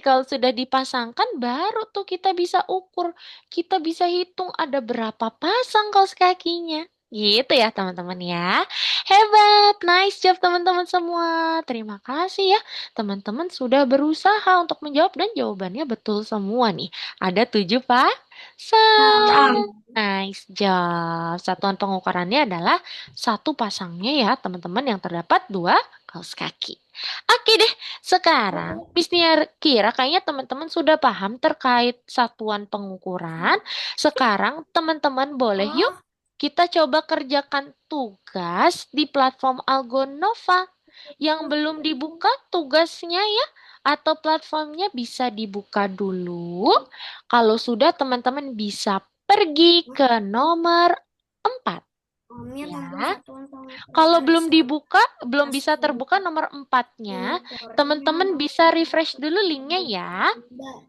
S1: Kalau sudah dipasangkan baru tuh kita bisa ukur. Kita bisa hitung ada berapa pasang kaus kakinya. Gitu ya teman-teman ya. Hebat. Nice job teman-teman semua. Terima kasih ya. Teman-teman sudah berusaha untuk menjawab dan jawabannya betul semua nih. Ada 7 pasang. Nice job. Satuan pengukurannya adalah satu pasangnya ya teman-teman yang terdapat 2 kaus kaki. Oke deh, sekarang Miss Nia kira kayaknya teman-teman sudah paham terkait satuan pengukuran. Sekarang teman-teman boleh yuk kita coba kerjakan tugas di platform Algonova. Yang belum dibuka tugasnya ya, atau platformnya bisa dibuka dulu. Kalau sudah teman-teman bisa pergi ke nomor 4. Ya. Kalau belum dibuka, belum bisa terbuka nomor 4-nya, teman-teman bisa refresh dulu linknya ya.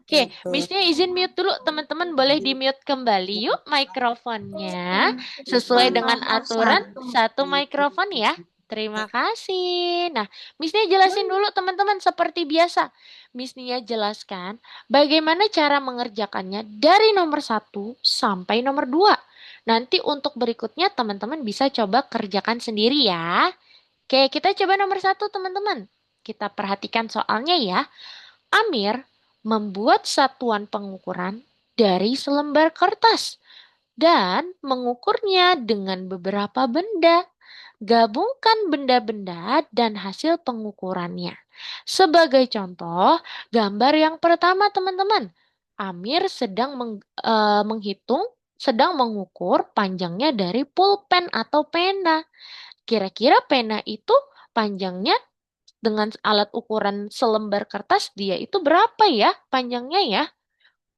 S1: Oke, Miss-nya izin mute dulu. Teman-teman boleh di-mute kembali yuk mikrofonnya. Sesuai dengan aturan, satu mikrofon ya. Terima kasih. Nah, Miss-nya jelasin dulu teman-teman seperti biasa. Miss-nya jelaskan bagaimana cara mengerjakannya dari nomor 1 sampai nomor 2. Nanti untuk berikutnya teman-teman bisa coba kerjakan sendiri ya. Oke, kita coba nomor 1 teman-teman. Kita perhatikan soalnya ya. Amir membuat satuan pengukuran dari selembar kertas dan mengukurnya dengan beberapa benda. Gabungkan benda-benda dan hasil pengukurannya. Sebagai contoh, gambar yang pertama teman-teman. Amir sedang mengukur panjangnya dari pulpen atau pena. Kira-kira pena itu panjangnya dengan alat ukuran selembar kertas dia itu berapa ya panjangnya ya?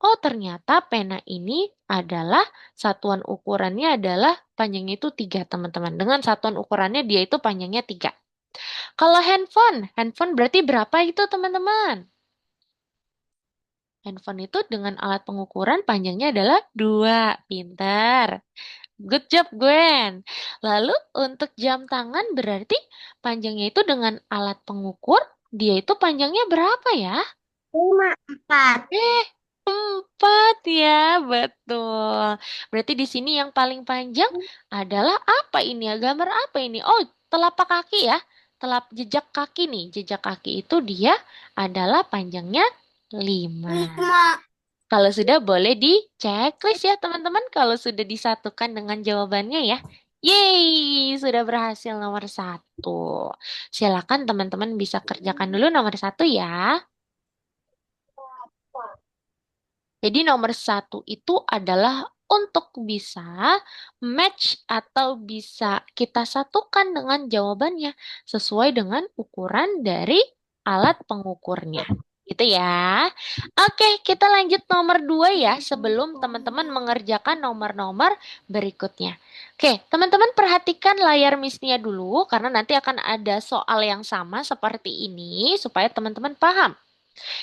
S1: Oh, ternyata pena ini adalah satuan ukurannya adalah panjangnya itu 3, teman-teman. Dengan satuan ukurannya dia itu panjangnya 3. Kalau handphone berarti berapa itu, teman-teman? Handphone itu dengan alat pengukuran panjangnya adalah 2. Pintar. Good job, Gwen. Lalu untuk jam tangan berarti panjangnya itu dengan alat pengukur, dia itu panjangnya berapa ya?
S3: 5, 4.
S1: 4 ya, betul. Berarti di sini yang paling panjang adalah apa ini ya? Gambar apa ini? Oh, telapak kaki ya. Jejak kaki nih. Jejak kaki itu dia adalah panjangnya 5. Kalau sudah boleh di checklist ya teman-teman. Kalau sudah disatukan dengan jawabannya ya. Yeay, sudah berhasil nomor 1. Silakan teman-teman bisa kerjakan dulu nomor 1 ya. Jadi nomor 1 itu adalah untuk bisa match atau bisa kita satukan dengan jawabannya sesuai dengan ukuran dari alat pengukurnya. Gitu ya. Oke, kita lanjut nomor 2 ya sebelum teman-teman mengerjakan nomor-nomor berikutnya. Oke, teman-teman perhatikan layar Miss-nya dulu karena nanti akan ada soal yang sama seperti ini supaya teman-teman paham.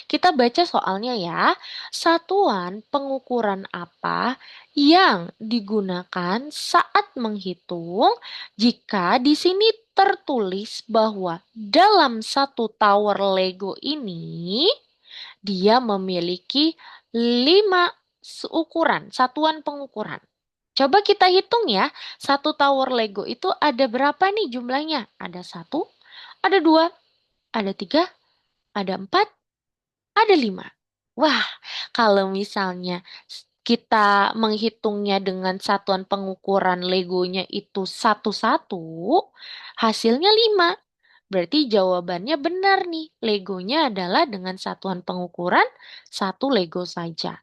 S1: Kita baca soalnya ya. Satuan pengukuran apa yang digunakan saat menghitung jika di sini tertulis bahwa dalam satu tower Lego ini dia memiliki 5 ukuran, satuan pengukuran. Coba kita hitung ya, satu tower Lego itu ada berapa nih jumlahnya? Ada 1, ada 2, ada 3, ada 4, ada 5. Wah, kalau misalnya kita menghitungnya dengan satuan pengukuran Legonya itu satu-satu, hasilnya 5. Berarti jawabannya benar nih. Legonya adalah dengan satuan pengukuran 1 Lego saja.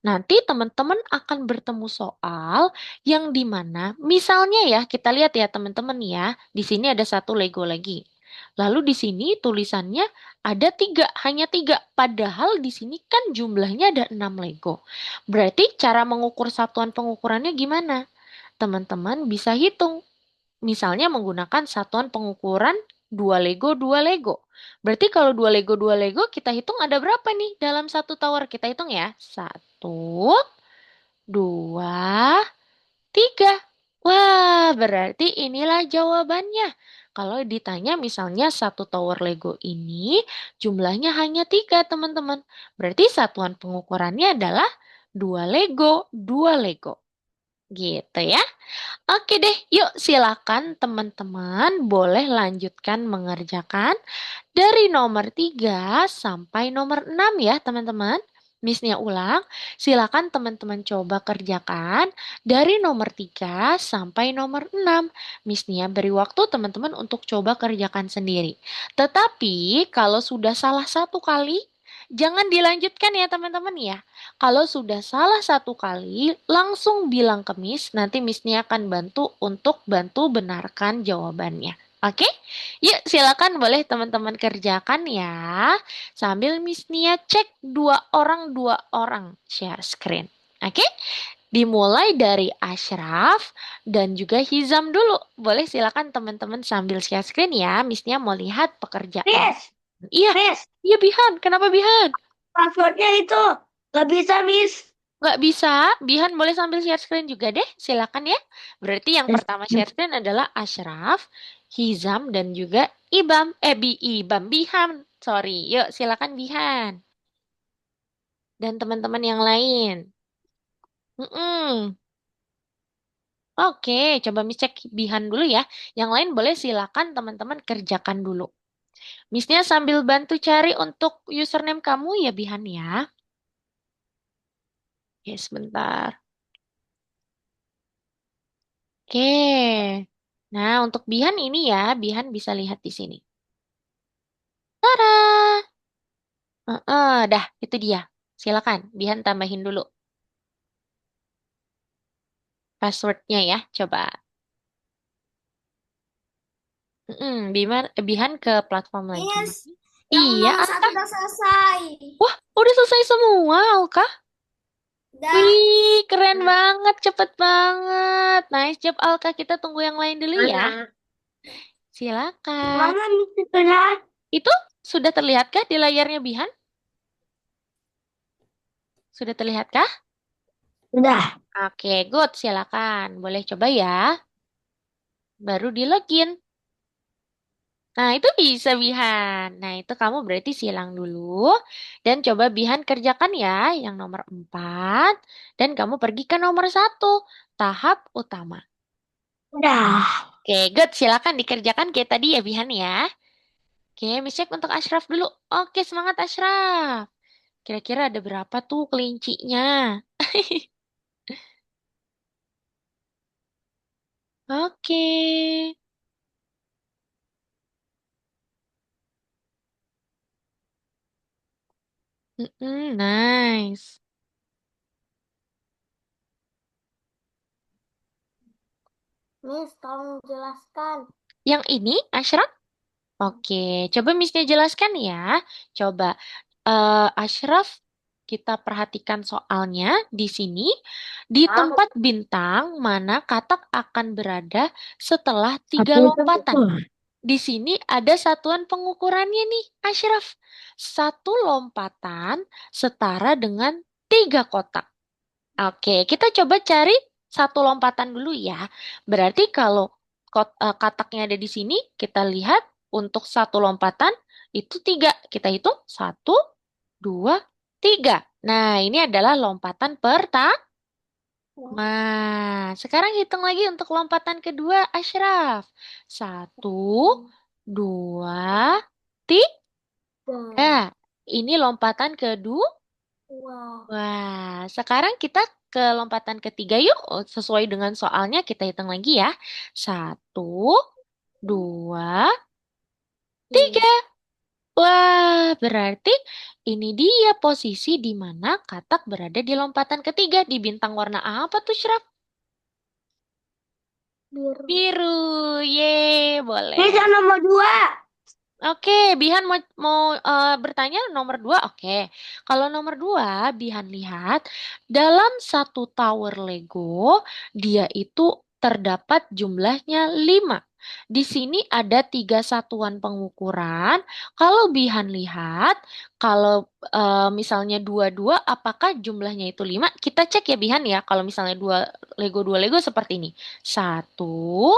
S1: Nanti teman-teman akan bertemu soal yang dimana misalnya ya, kita lihat ya teman-teman ya, di sini ada 1 Lego lagi. Lalu di sini tulisannya ada 3, hanya 3. Padahal di sini kan jumlahnya ada 6 Lego. Berarti cara mengukur satuan pengukurannya gimana? Teman-teman bisa hitung. Misalnya menggunakan satuan pengukuran 2 Lego, 2 Lego. Berarti kalau 2 Lego, 2 Lego, kita hitung ada berapa nih dalam satu tower? Kita hitung ya. 1, 2, 3. Wah, berarti inilah jawabannya. Kalau ditanya misalnya satu tower Lego ini jumlahnya hanya 3, teman-teman. Berarti satuan pengukurannya adalah 2 Lego, 2 Lego. Gitu ya. Oke deh, yuk silakan teman-teman boleh lanjutkan mengerjakan dari nomor 3 sampai nomor 6 ya teman-teman. Miss ulang, silakan teman-teman coba kerjakan dari nomor 3 sampai nomor 6. Miss beri waktu teman-teman untuk coba kerjakan sendiri. Tetapi kalau sudah salah satu kali, jangan dilanjutkan ya teman-teman ya. Kalau sudah salah satu kali, langsung bilang ke Miss, nanti Miss akan bantu untuk bantu benarkan jawabannya. Oke? Yuk silakan boleh teman-teman kerjakan ya. Sambil Miss Nia cek dua orang share screen. Oke? Dimulai dari Ashraf dan juga Hizam dulu. Boleh silakan teman-teman sambil share screen ya. Miss Nia mau lihat pekerjaan.
S2: Miss,
S1: Iya,
S2: Miss,
S1: iya Bihan. Kenapa Bihan?
S2: passwordnya itu nggak bisa, Miss.
S1: Nggak bisa, Bihan boleh sambil share screen juga deh, silakan ya. Berarti yang pertama share screen adalah Ashraf, Hizam, dan juga Ibam. Ibam, Bihan. Sorry, yuk silakan Bihan. Dan teman-teman yang lain. Mm-mm. Oke, coba Miss cek Bihan dulu ya. Yang lain boleh silakan teman-teman kerjakan dulu. Missnya sambil bantu cari untuk username kamu ya Bihan ya. Oke, sebentar. Oke. Nah, untuk Bihan ini ya, Bihan bisa lihat di sini. Tada! Dah, itu dia. Silakan, Bihan tambahin dulu passwordnya ya, coba. Bihan ke platform lagi.
S2: Miss, yang
S1: Iya,
S2: nomor satu
S1: Alka.
S2: udah selesai.
S1: Wah, udah selesai semua, Alka.
S2: Udah.
S1: Wih, keren banget, cepet banget. Nice job, Alka. Kita tunggu yang lain dulu ya.
S2: Mana?
S1: Silakan.
S2: Mana Miss itunya?
S1: Itu sudah terlihatkah di layarnya Bihan? Sudah terlihatkah?
S2: Udah.
S1: Oke, good. Silakan. Boleh coba ya. Baru di login. Nah, itu bisa Bihan. Nah, itu kamu berarti silang dulu. Dan coba Bihan kerjakan ya yang nomor 4. Dan kamu pergi ke nomor 1. Tahap utama.
S2: Udah.
S1: Oke, good. Silakan dikerjakan kayak tadi ya Bihan ya. Oke, Miss cek untuk Ashraf dulu. Oke, semangat Ashraf. Kira-kira ada berapa tuh kelincinya? Oke. Nice.
S2: Miss, tolong jelaskan.
S1: Yang ini, Ashraf? Oke, coba Missnya jelaskan ya. Coba Ashraf, kita perhatikan soalnya di sini. Di tempat bintang, mana katak akan berada setelah 3 lompatan? Di sini ada satuan pengukurannya nih, Ashraf. 1 lompatan setara dengan 3 kotak. Oke, kita coba cari 1 lompatan dulu ya. Berarti kalau kataknya ada di sini, kita lihat untuk 1 lompatan itu 3. Kita hitung 1, 2, 3. Nah, ini adalah lompatan pertama. Sekarang hitung lagi untuk lompatan kedua, Ashraf. 1, 2, 3. Ini lompatan kedua.
S2: Wow.
S1: Wah, sekarang kita ke lompatan ketiga yuk. Sesuai dengan soalnya kita hitung lagi ya. 1, 2, Tiga. Wah, berarti ini dia posisi di mana katak berada di lompatan ketiga. Di bintang warna apa tuh, Shraf?
S3: Biru.
S1: Biru. Ye,
S2: Ini
S1: boleh.
S2: nomor 2.
S1: Oke, Bihan mau bertanya nomor dua. Oke, kalau nomor dua, Bihan lihat dalam satu tower Lego, dia itu terdapat jumlahnya 5. Di sini ada 3 satuan pengukuran. Kalau Bihan lihat, kalau misalnya dua-dua, apakah jumlahnya itu 5? Kita cek ya Bihan ya. Kalau misalnya dua Lego seperti ini. Satu,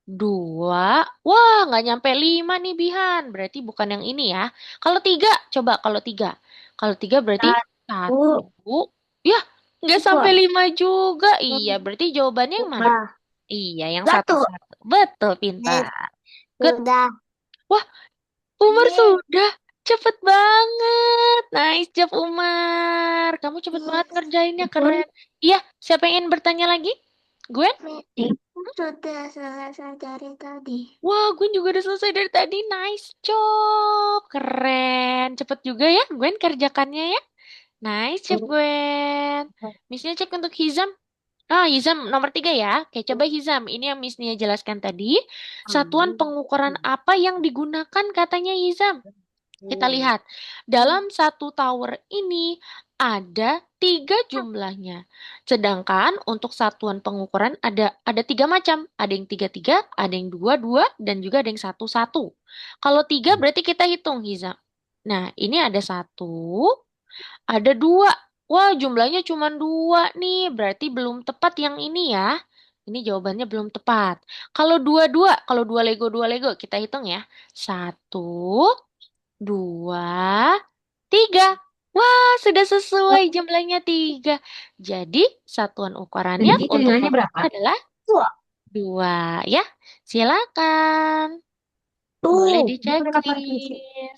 S1: dua, wah nggak nyampe 5 nih Bihan, berarti bukan yang ini ya. Kalau tiga, coba kalau tiga berarti
S2: Satu,
S1: satu, ya nggak sampai
S2: dua,
S1: 5 juga. Iya, berarti jawabannya yang mana?
S2: tiga,
S1: Iya, yang satu
S2: satu.
S1: satu. Betul,
S3: Eh,
S1: pintar. Good.
S3: sudah.
S1: Wah, Umar
S3: Adik.
S1: sudah. Cepet banget. Nice job Umar. Kamu cepet banget ngerjainnya,
S2: Pun
S1: keren. Iya, siapa yang ingin bertanya lagi? Gwen?
S3: Aku sudah selesai dari tadi.
S1: Wah, Gwen juga udah selesai dari tadi. Nice job. Keren. Cepet juga ya, Gwen kerjakannya ya. Nice job, Gwen. Missnya cek untuk Hizam. Ah, Hizam nomor 3 ya. Oke, coba Hizam. Ini yang Miss Nia jelaskan tadi. Satuan pengukuran apa yang digunakan katanya Hizam? Kita lihat, dalam satu tower ini ada 3 jumlahnya. Sedangkan untuk satuan pengukuran ada 3 macam. Ada yang tiga, ada yang dua, dan juga ada yang satu. Kalau 3 berarti kita hitung, Hiza. Nah, ini ada 1, ada 2. Wah, jumlahnya cuma 2 nih. Berarti belum tepat yang ini ya. Ini jawabannya belum tepat. Kalau dua Lego, kita hitung ya. Satu, dua, tiga. Wah, sudah sesuai jumlahnya 3. Jadi, satuan ukurannya
S2: jadi
S1: untuk
S2: telinganya
S1: total
S2: berapa?
S1: adalah
S2: Dua.
S1: 2. Ya, silakan. Boleh
S2: Tuh, dia udah partisi.
S1: diceklis.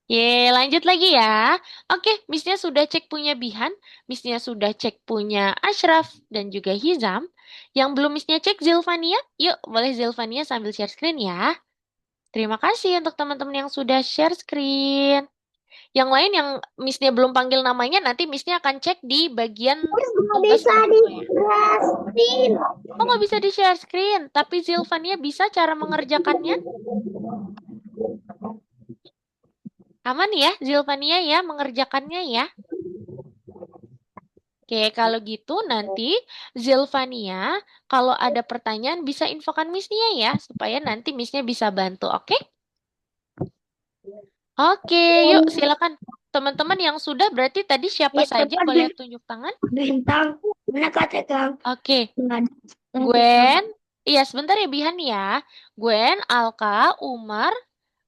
S1: Ye, lanjut lagi ya. Oke, Missnya sudah cek punya Bihan, Missnya sudah cek punya Ashraf dan juga Hizam. Yang belum Missnya cek Zilvania, yuk boleh Zilvania sambil share screen ya. Terima kasih untuk teman-teman yang sudah share screen. Yang lain yang Missnya belum panggil namanya, nanti Missnya akan cek di bagian
S3: Nggak
S1: tugas
S3: bisa di
S1: berikutnya.
S3: screen.
S1: Oh, nggak bisa di-share screen, tapi Zilvania bisa cara mengerjakannya. Aman ya, Zilvania ya, mengerjakannya ya. Oke, kalau gitu nanti Zilvania, kalau ada pertanyaan bisa infokan Missnya ya, supaya nanti Missnya bisa bantu, oke? Oke, yuk silakan. Teman-teman yang sudah berarti tadi siapa
S2: Ya,
S1: saja
S2: tempat
S1: boleh tunjuk tangan?
S2: bintang. Mana kata Kang?
S1: Oke,
S2: Nggak ada.
S1: Gwen, iya sebentar ya Bihan ya. Gwen, Alka, Umar,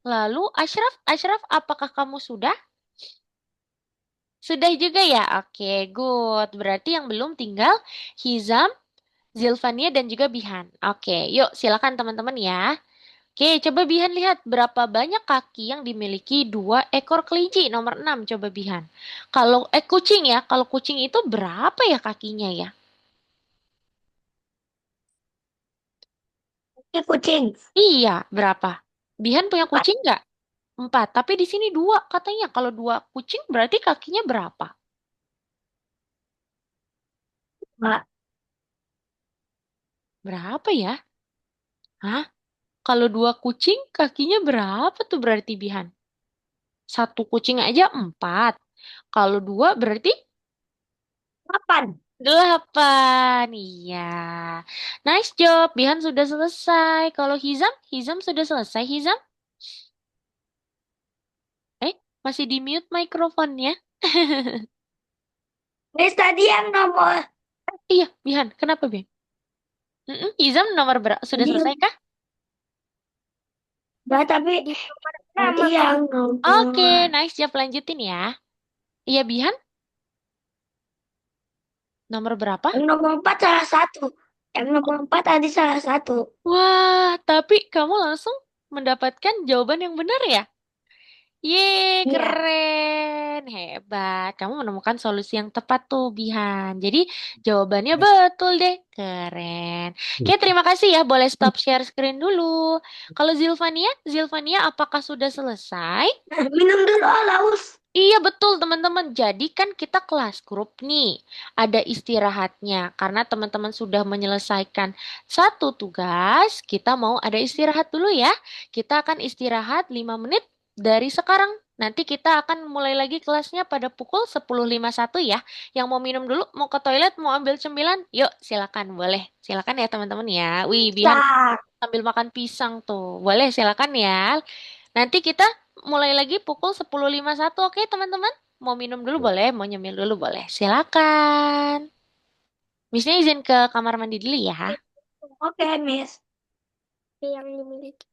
S1: lalu Ashraf. Ashraf, apakah kamu sudah? Sudah juga ya? Oke, good. Berarti yang belum tinggal Hizam, Zilvania, dan juga Bihan. Oke, yuk silakan teman-teman ya. Oke, coba Bihan lihat berapa banyak kaki yang dimiliki 2 ekor kelinci. Nomor 6, coba Bihan. Kalau kucing ya, kalau kucing itu berapa ya kakinya ya?
S2: Ini kucing.
S1: Iya, berapa? Bihan punya
S2: Empat.
S1: kucing nggak? 4, tapi di sini 2 katanya. Kalau 2 kucing berarti kakinya berapa?
S2: Pak.
S1: Berapa ya? Hah? Kalau 2 kucing kakinya berapa tuh berarti Bihan? Satu kucing aja 4. Kalau 2 berarti
S2: Delapan.
S1: 8. Iya. Nice job. Bihan sudah selesai. Kalau Hizam? Hizam sudah selesai, Hizam? Eh, masih di mute mikrofonnya.
S2: Miss tadi yang nomor.
S1: Iya, Bihan. Kenapa, Bihan? Hizam nomor berapa? Sudah
S2: Tadi
S1: selesai kah?
S2: enggak, tapi tadi yang
S1: Oke,
S2: nomor.
S1: nice job. Lanjutin ya. Iya, Bihan. Nomor berapa?
S2: Yang nomor 4 salah satu. Yang nomor 4 tadi salah satu.
S1: Wah, tapi kamu langsung mendapatkan jawaban yang benar ya? Yeay,
S2: Iya.
S1: keren. Hebat. Kamu menemukan solusi yang tepat tuh, Bihan. Jadi, jawabannya betul deh. Keren. Oke, terima kasih ya. Boleh stop share screen dulu. Kalau Zilvania, apakah sudah selesai?
S3: Minum dulu, Laus.
S1: Iya betul teman-teman. Jadi kan kita kelas grup nih. Ada istirahatnya. Karena teman-teman sudah menyelesaikan satu tugas, kita mau ada istirahat dulu ya. Kita akan istirahat 5 menit dari sekarang. Nanti kita akan mulai lagi kelasnya pada pukul 10.51 ya. Yang mau minum dulu, mau ke toilet, mau ambil cemilan, yuk silakan boleh. Silakan ya teman-teman ya. Wih, Bihan
S2: Bisa.
S1: sambil makan pisang tuh. Boleh silakan ya. Nanti kita mulai lagi pukul 10.51, oke teman-teman? Mau minum dulu boleh, mau nyemil dulu boleh. Silakan. Missnya izin ke kamar mandi dulu ya.
S2: Oke, Miss.
S3: Yang dimiliki.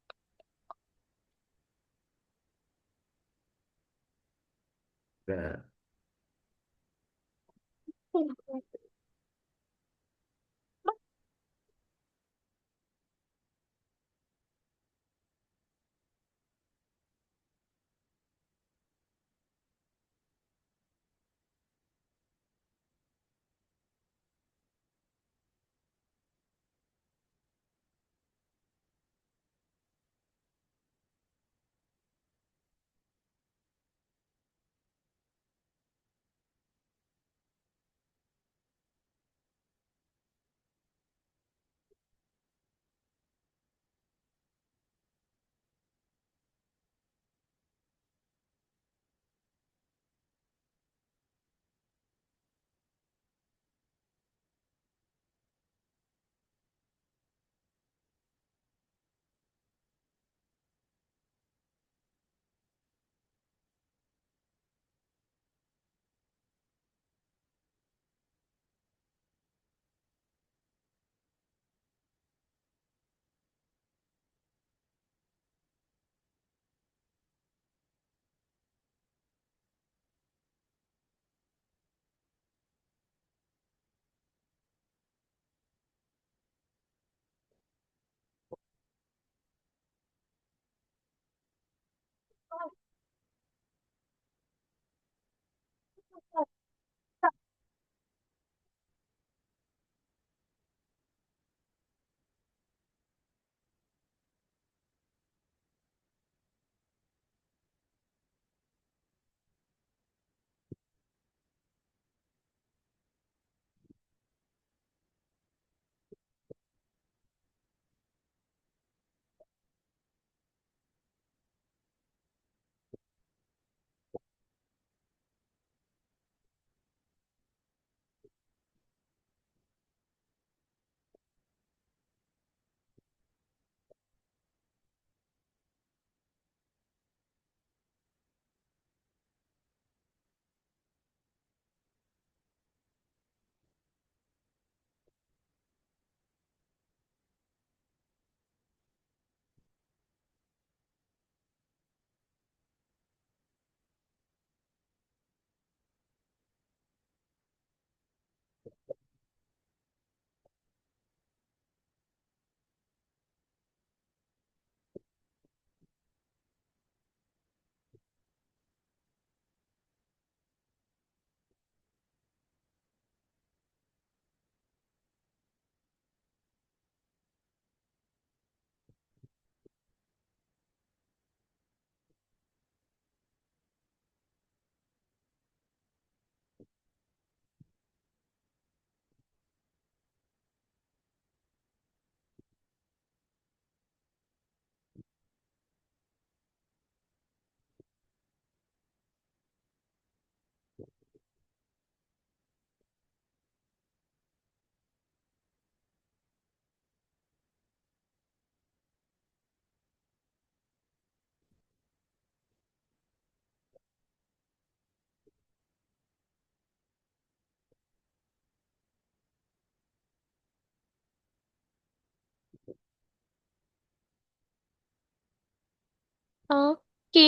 S1: Oke,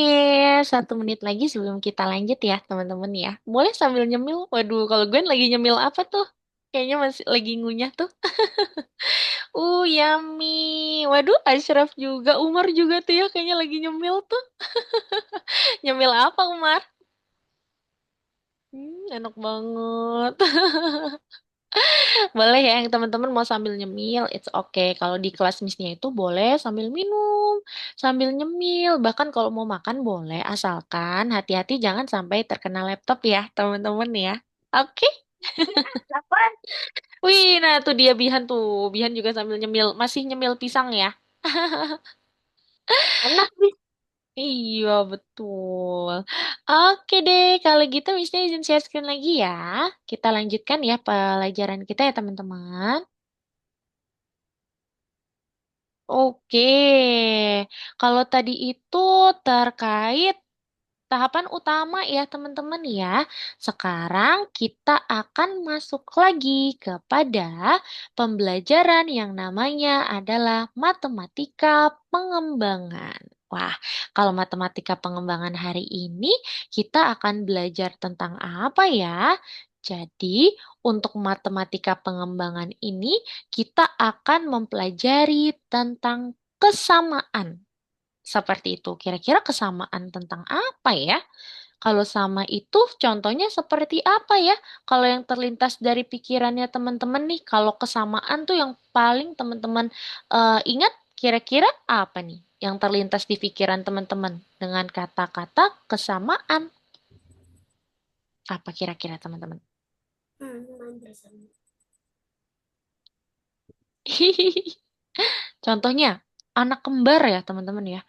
S1: 1 menit lagi sebelum kita lanjut ya teman-teman ya. Boleh sambil nyemil? Waduh, kalau gue lagi nyemil apa tuh? Kayaknya masih lagi ngunyah tuh. Yummy. Waduh, Ashraf juga, Umar juga tuh ya kayaknya lagi nyemil tuh. Nyemil apa, Umar? Enak banget. Boleh ya, yang teman-teman mau sambil nyemil, it's okay. Kalau di kelas misnya itu boleh sambil minum, sambil nyemil. Bahkan kalau mau makan boleh, asalkan hati-hati jangan sampai terkena laptop ya, teman-teman ya. Oke?
S2: Lapar.
S1: Wih, nah tuh dia Bihan tuh. Bihan juga sambil nyemil, masih nyemil pisang ya.
S2: Enak bis.
S1: Iya, betul. Oke deh, kalau gitu Miss izin share screen lagi ya. Kita lanjutkan ya pelajaran kita ya teman-teman. Oke, kalau tadi itu terkait tahapan utama ya teman-teman ya. Sekarang kita akan masuk lagi kepada pembelajaran yang namanya adalah matematika pengembangan. Wah, kalau matematika pengembangan hari ini kita akan belajar tentang apa ya? Jadi, untuk matematika pengembangan ini kita akan mempelajari tentang kesamaan. Seperti itu. Kira-kira kesamaan tentang apa ya? Kalau sama itu contohnya seperti apa ya? Kalau yang terlintas dari pikirannya teman-teman nih, kalau kesamaan tuh yang paling teman-teman ingat kira-kira apa nih? Yang terlintas di pikiran teman-teman dengan kata-kata kesamaan. Apa kira-kira teman-teman? Contohnya, anak kembar ya teman-teman ya.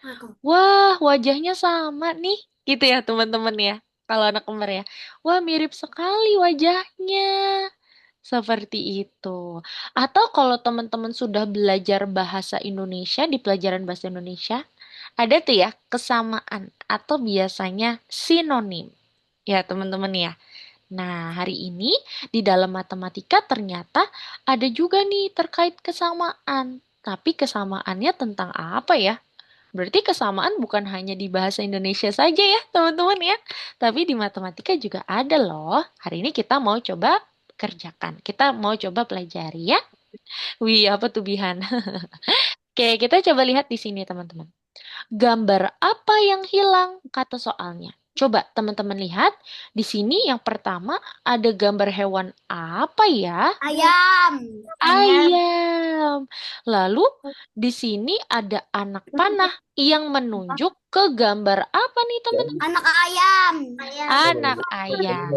S1: Wah, wajahnya sama nih. Gitu ya teman-teman ya. Kalau anak kembar ya. Wah, mirip sekali wajahnya. Seperti itu. Atau kalau teman-teman sudah belajar bahasa Indonesia di pelajaran bahasa Indonesia, ada tuh ya kesamaan atau biasanya sinonim. Ya, teman-teman ya. Nah, hari ini di dalam matematika ternyata ada juga nih terkait kesamaan. Tapi kesamaannya tentang apa ya? Berarti kesamaan bukan hanya di bahasa Indonesia saja ya, teman-teman ya. Tapi di matematika juga ada loh. Hari ini kita mau coba kerjakan. Kita mau coba pelajari ya. Wih, apa tuh Bihan? Oke, kita coba lihat di sini teman-teman. Gambar apa yang hilang? Kata soalnya. Coba teman-teman lihat. Di sini yang pertama ada gambar hewan apa ya?
S2: Ayam. Ayam.
S1: Ayam. Lalu di sini ada anak panah yang menunjuk ke gambar apa nih teman-teman?
S2: Anak ayam. Ayam.
S1: Anak ayam.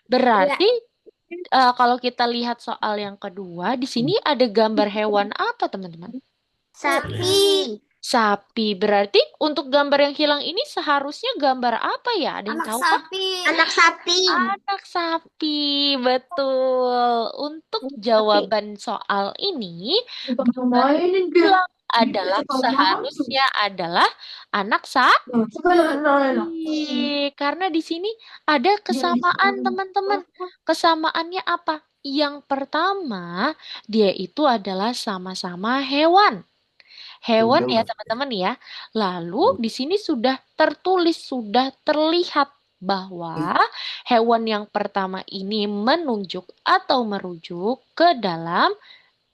S1: Berarti kalau kita lihat soal yang kedua, di sini ada gambar hewan apa teman-teman?
S2: Sapi.
S1: Sapi. Berarti untuk gambar yang hilang ini seharusnya gambar apa ya? Ada yang
S2: Anak
S1: tahu kah?
S2: sapi. Anak sapi.
S1: Anak sapi, betul. Untuk jawaban soal ini, gambar yang hilang adalah seharusnya adalah anak sapi. Karena di sini ada kesamaan, teman-teman. Kesamaannya apa? Yang pertama, dia itu adalah sama-sama hewan. Hewan ya, teman-teman ya. Lalu di sini sudah tertulis, sudah terlihat bahwa hewan yang pertama ini menunjuk atau merujuk ke dalam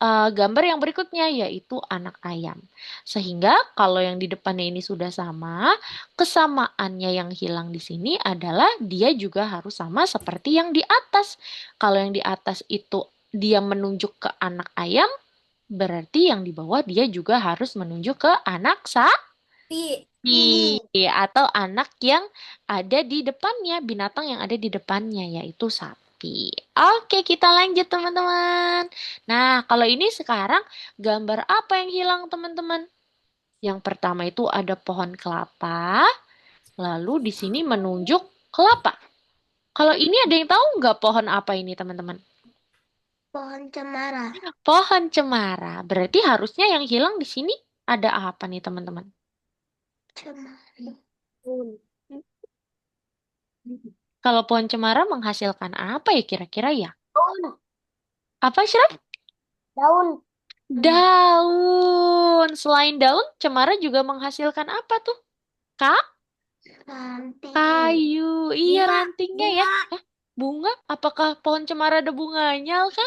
S1: gambar yang berikutnya yaitu anak ayam. Sehingga kalau yang di depannya ini sudah sama, kesamaannya yang hilang di sini adalah dia juga harus sama seperti yang di atas. Kalau yang di atas itu dia menunjuk ke anak ayam, berarti yang di bawah dia juga harus menunjuk ke anak
S2: Sapi.
S1: sapi atau anak yang ada di depannya, binatang yang ada di depannya yaitu sapi. Oke, kita lanjut teman-teman. Nah, kalau ini sekarang gambar apa yang hilang teman-teman? Yang pertama itu ada pohon kelapa, lalu di sini menunjuk kelapa. Kalau ini ada yang tahu nggak pohon apa ini teman-teman?
S3: Pohon cemara.
S1: Pohon cemara. Berarti harusnya yang hilang di sini ada apa nih teman-teman?
S3: Cemara.
S1: Kalau pohon cemara menghasilkan apa ya kira-kira ya?
S2: Daun.
S1: Apa Syirah?
S2: Daun.
S1: Daun. Selain daun, cemara juga menghasilkan apa tuh? Kak?
S3: Ranting.
S1: Kayu. Iya,
S2: Bunga.
S1: rantingnya ya.
S2: Bunga.
S1: Hah? Bunga? Apakah pohon cemara ada bunganya, Alka?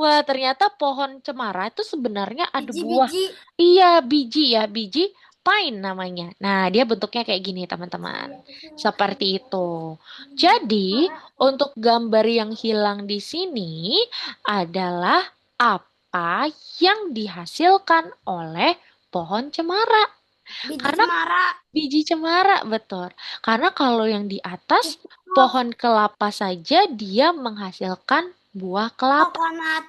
S1: Wah, ternyata pohon cemara itu sebenarnya ada buah.
S2: Biji-biji.
S1: Iya, biji ya, biji pine namanya. Nah, dia bentuknya kayak gini, teman-teman. Seperti itu. Jadi, untuk gambar yang hilang di sini adalah apa yang dihasilkan oleh pohon cemara.
S2: Biji
S1: Karena
S2: cemara.
S1: biji cemara, betul. Karena kalau yang di atas pohon kelapa saja dia menghasilkan buah kelapa.
S2: Kokonat.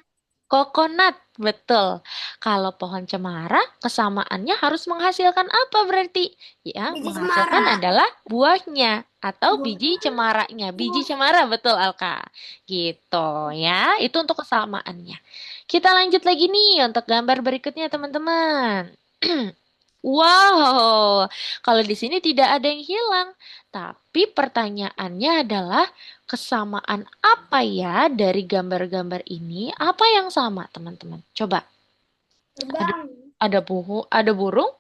S1: Kokonat, betul. Kalau pohon cemara, kesamaannya harus menghasilkan apa berarti? Ya,
S2: Biji
S1: menghasilkan
S2: cemara.
S1: adalah buahnya atau biji cemaranya. Biji cemara, betul Alka. Gitu ya, itu untuk kesamaannya. Kita lanjut lagi nih untuk gambar berikutnya teman-teman. Wow, kalau di sini tidak ada yang hilang. Tapi pertanyaannya adalah kesamaan apa ya dari gambar-gambar ini? Apa yang sama, teman-teman? Coba. Ada
S2: Terbang.
S1: ada burung,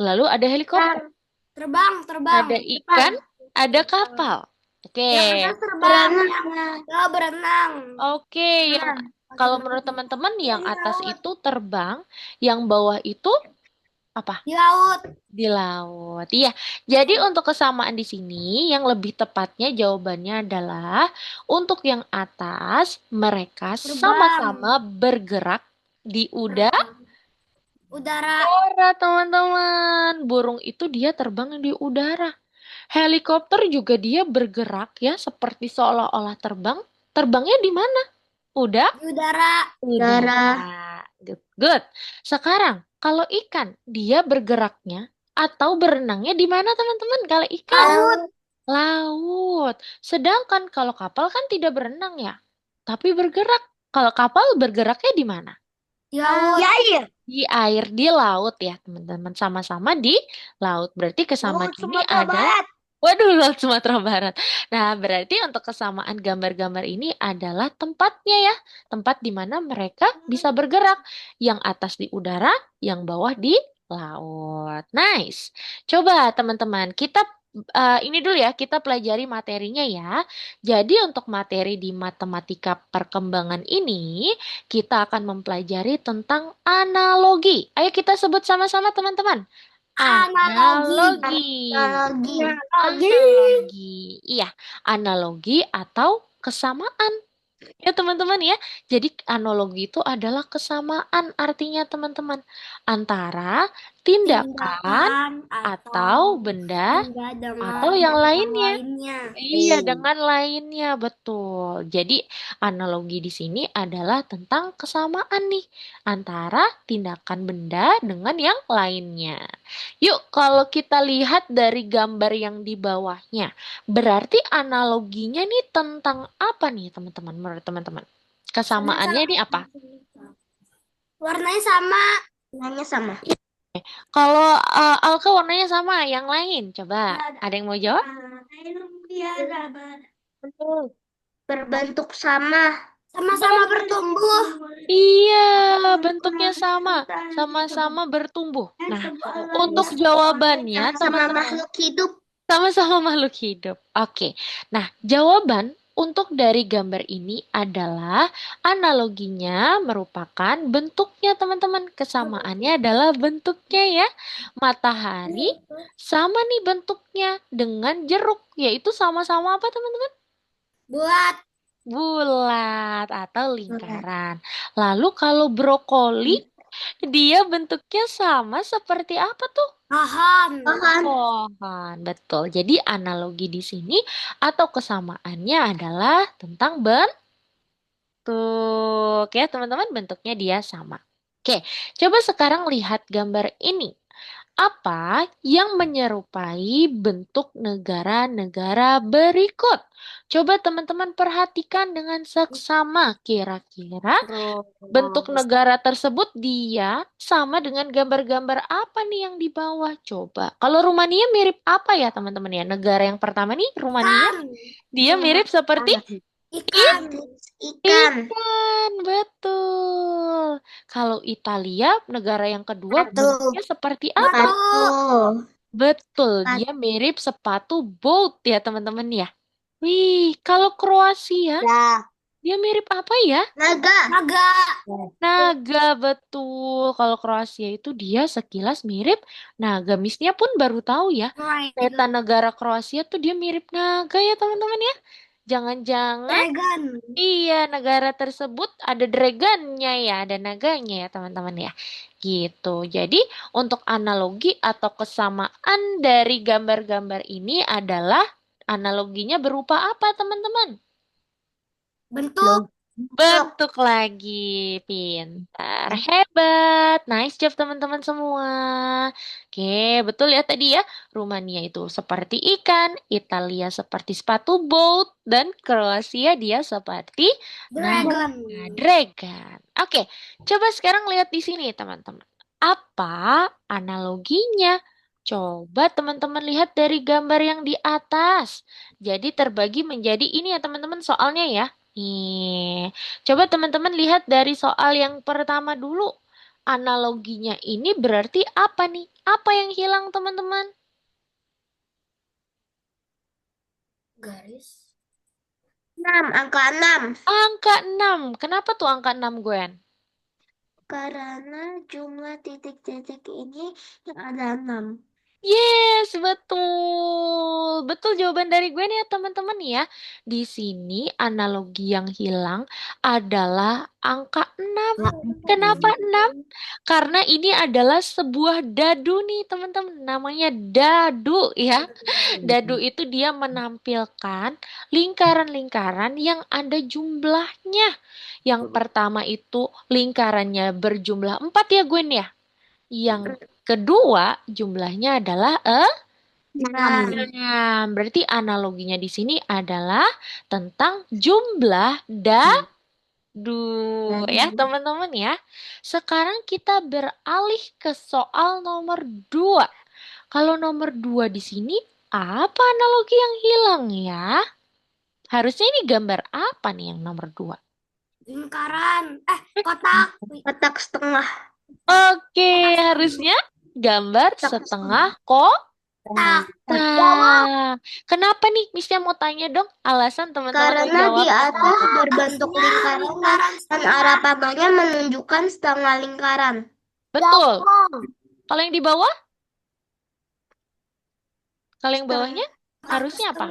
S1: lalu ada helikopter,
S2: Terbang. Terbang.
S1: ada ikan, ada kapal. Oke.
S2: Yang atas terbang.
S3: Berenang.
S2: Yang berenang.
S1: Oke, yang kalau menurut teman-teman yang atas itu terbang, yang bawah itu apa?
S2: Di laut.
S1: Di laut. Iya. Jadi untuk kesamaan di sini yang lebih tepatnya jawabannya adalah untuk yang atas mereka
S2: Terbang.
S1: sama-sama bergerak di udara,
S2: Udara.
S1: teman-teman. Burung itu dia terbang di udara. Helikopter juga dia bergerak ya seperti seolah-olah terbang. Terbangnya di mana? Udah?
S2: Di udara.
S1: Udara. Good. Good. Sekarang, kalau ikan, dia bergeraknya atau berenangnya di mana, teman-teman? Kalau ikan,
S2: Laut.
S1: laut. Sedangkan kalau kapal kan tidak berenang ya, tapi bergerak. Kalau kapal bergeraknya di mana?
S2: Di laut.
S3: Di air.
S1: Di air, di laut ya, teman-teman. Sama-sama di laut. Berarti kesamaan ini ada. Waduh, Laut Sumatera Barat. Nah, berarti untuk kesamaan gambar-gambar ini adalah tempatnya ya. Tempat di mana mereka bisa bergerak. Yang atas di udara, yang bawah di laut. Nice. Coba teman-teman, kita ini dulu ya, kita pelajari materinya ya. Jadi untuk materi di matematika perkembangan ini, kita akan mempelajari tentang analogi. Ayo kita sebut sama-sama teman-teman. Analogi.
S3: Analogi.
S1: Analogi. Iya, analogi atau kesamaan. Ya, teman-teman ya. Jadi analogi itu adalah kesamaan artinya teman-teman antara tindakan atau benda atau yang lainnya. Iya, dengan lainnya, betul. Jadi, analogi di sini adalah tentang kesamaan nih antara tindakan benda dengan yang lainnya. Yuk, kalau kita lihat dari gambar yang di bawahnya, berarti analoginya nih tentang apa nih, teman-teman? Menurut teman-teman, kesamaannya ini apa?
S2: Warnanya sama.
S3: Warnanya sama.
S1: Kalau Alka warnanya sama, yang lain, coba. Ada yang mau jawab?
S3: Berbentuk sama.
S2: Sama-sama bertumbuh.
S1: Iya, bentuknya sama, sama-sama bertumbuh. Nah, untuk jawabannya,
S3: Sama
S1: teman-teman,
S3: makhluk hidup.
S1: sama-sama makhluk hidup. Oke, nah jawaban untuk dari gambar ini adalah analoginya merupakan bentuknya, teman-teman. Kesamaannya adalah bentuknya ya. Matahari sama nih bentuknya dengan jeruk, yaitu sama-sama apa, teman-teman?
S2: Buat.
S1: Bulat atau lingkaran. Lalu kalau brokoli, dia bentuknya sama seperti apa tuh?
S2: Pohon.
S1: Pohon, betul. Jadi analogi di sini atau kesamaannya adalah tentang bentuk. Ya, teman-teman, bentuknya dia sama. Oke, coba sekarang lihat gambar ini. Apa yang menyerupai bentuk negara-negara berikut? Coba teman-teman perhatikan dengan seksama. Kira-kira bentuk negara tersebut dia sama dengan gambar-gambar apa nih yang di bawah? Coba. Kalau Rumania mirip apa ya teman-teman ya? Negara yang pertama nih, Rumania. Dia mirip seperti
S2: Ikan.
S3: Ikan.
S1: ikan, betul. Kalau Italia, negara yang kedua,
S3: Batu.
S1: bentuknya seperti apa?
S3: Batu.
S1: Betul,
S3: Batu.
S1: dia mirip sepatu boat ya teman-teman ya. Wih, kalau Kroasia,
S2: Ya.
S1: dia mirip apa ya?
S3: Naga.
S2: Naga.
S1: Naga, betul. Kalau Kroasia itu dia sekilas mirip naga. Misnya pun baru tahu ya. Peta negara Kroasia tuh dia mirip naga ya teman-teman ya. Jangan-jangan
S2: Dragon.
S1: iya negara tersebut ada dragonnya ya, ada naganya ya teman-teman ya. Gitu. Jadi untuk analogi atau kesamaan dari gambar-gambar ini adalah analoginya berupa apa teman-teman?
S2: Bentuk.
S1: Bentuk lagi, pintar, hebat, nice job teman-teman semua. Oke, betul ya tadi ya. Rumania itu seperti ikan, Italia seperti sepatu boat, dan Kroasia dia seperti naga
S2: Dragon.
S1: dragon. Oke, coba sekarang lihat di sini teman-teman. Apa analoginya? Coba teman-teman lihat dari gambar yang di atas. Jadi terbagi menjadi ini ya teman-teman soalnya ya. Nih, coba teman-teman lihat dari soal yang pertama dulu. Analoginya ini berarti apa nih? Apa yang hilang teman-teman?
S2: Garis.
S3: 6, angka 6.
S1: Angka 6. Kenapa tuh angka 6, Gwen?
S3: Karena jumlah titik-titik ini yang ada 6.
S1: Yes, betul. Betul jawaban dari gue nih ya teman-teman ya. Di sini analogi yang hilang adalah angka 6. Kenapa 6? Karena ini adalah sebuah dadu nih teman-teman. Namanya dadu ya. Dadu itu dia menampilkan lingkaran-lingkaran yang ada jumlahnya. Yang pertama itu lingkarannya berjumlah 4 ya Gwen ya. Yang kedua jumlahnya adalah
S3: 6.
S1: Nah, berarti analoginya di sini adalah tentang jumlah ya teman-teman ya. Sekarang kita beralih ke soal nomor 2. Kalau nomor 2 di sini apa analogi yang hilang ya? Harusnya ini gambar apa nih yang nomor 2?
S2: Lingkaran. Kotak.
S3: Kotak setengah.
S1: Oke, harusnya gambar setengah kotak. Nah, kenapa nih Miss mau tanya dong alasan teman-teman
S3: Karena
S1: menjawab.
S3: di atas berbentuk lingkaran dan arah panahnya menunjukkan setengah lingkaran.
S1: Betul. Kalau yang di bawah? Kalau yang bawahnya harusnya apa?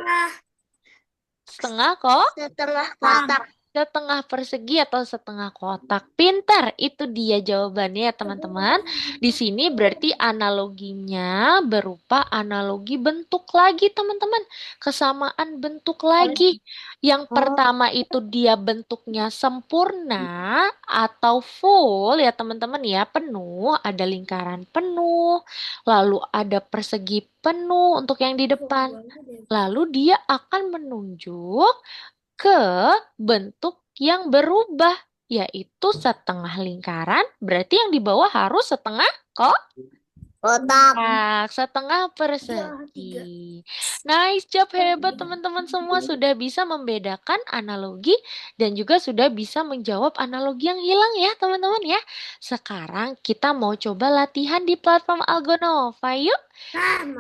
S1: Setengah kok?
S3: Setengah kotak.
S1: Setengah persegi atau setengah kotak. Pintar, itu dia jawabannya ya teman-teman. Di sini berarti analoginya berupa analogi bentuk lagi teman-teman. Kesamaan bentuk lagi. Yang pertama itu dia bentuknya sempurna atau full ya teman-teman ya. Penuh, ada lingkaran penuh. Lalu ada persegi penuh untuk yang di depan. Lalu dia akan menunjuk ke bentuk yang berubah, yaitu setengah lingkaran, berarti yang di bawah harus setengah kotak, setengah persegi. Nice job, hebat teman-teman semua sudah bisa membedakan analogi dan juga sudah bisa menjawab analogi yang hilang ya teman-teman ya. Sekarang kita mau coba latihan di platform Algonova yuk.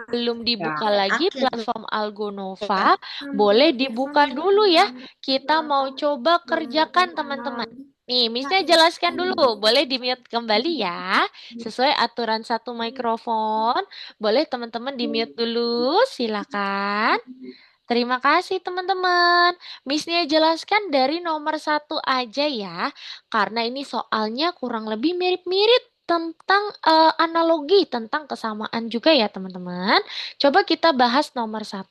S1: Belum dibuka lagi platform Algonova, boleh dibuka dulu ya. Kita mau coba kerjakan teman-teman. Nih, Missnya jelaskan dulu. Boleh di-mute kembali ya. Sesuai aturan satu mikrofon. Boleh teman-teman di-mute dulu. Silakan. Terima kasih teman-teman. Missnya jelaskan dari nomor 1 aja ya. Karena ini soalnya kurang lebih mirip-mirip tentang analogi, tentang kesamaan juga ya teman-teman. Coba kita bahas nomor 1.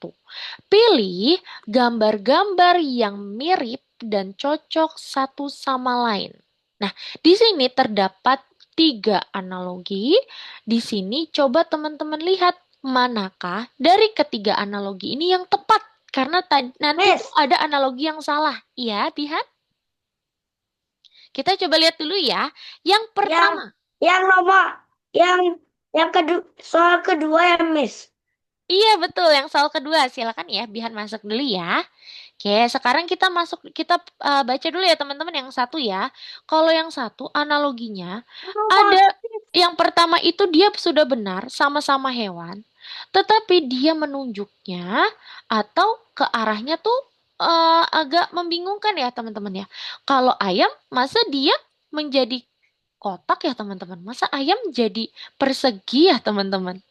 S1: Pilih gambar-gambar yang mirip dan cocok satu sama lain. Nah, di sini terdapat 3 analogi. Di sini coba teman-teman lihat manakah dari ketiga analogi ini yang tepat. Karena nanti
S3: Miss.
S1: ada analogi yang salah. Iya, lihat. Kita coba lihat dulu ya. Yang pertama.
S3: Yang nomor yang kedua, soal kedua ya, Miss.
S1: Iya betul, yang soal kedua. Silakan ya, Bihan masuk dulu ya. Oke, sekarang kita masuk, kita baca dulu ya teman-teman yang satu ya. Kalau yang satu analoginya ada yang pertama itu dia sudah benar sama-sama hewan, tetapi dia menunjuknya atau ke arahnya tuh agak membingungkan ya teman-teman ya. Kalau ayam, masa dia menjadi kotak ya teman-teman? Masa ayam jadi persegi ya teman-teman?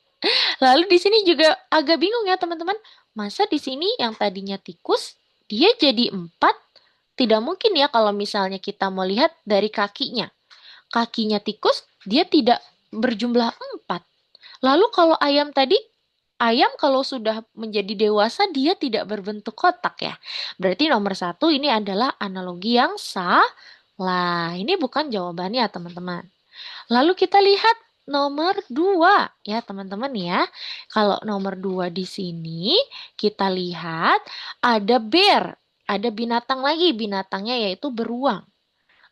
S1: Lalu di sini juga agak bingung ya teman-teman. Masa di sini yang tadinya tikus, dia jadi empat? Tidak mungkin ya kalau misalnya kita mau lihat dari kakinya. Kakinya tikus, dia tidak berjumlah empat. Lalu kalau ayam tadi, ayam kalau sudah menjadi dewasa, dia tidak berbentuk kotak ya. Berarti nomor satu ini adalah analogi yang salah. Ini bukan jawabannya teman-teman. Lalu kita lihat nomor 2 ya teman-teman ya. Kalau nomor 2 di sini kita lihat ada bear, ada binatang lagi, binatangnya yaitu beruang.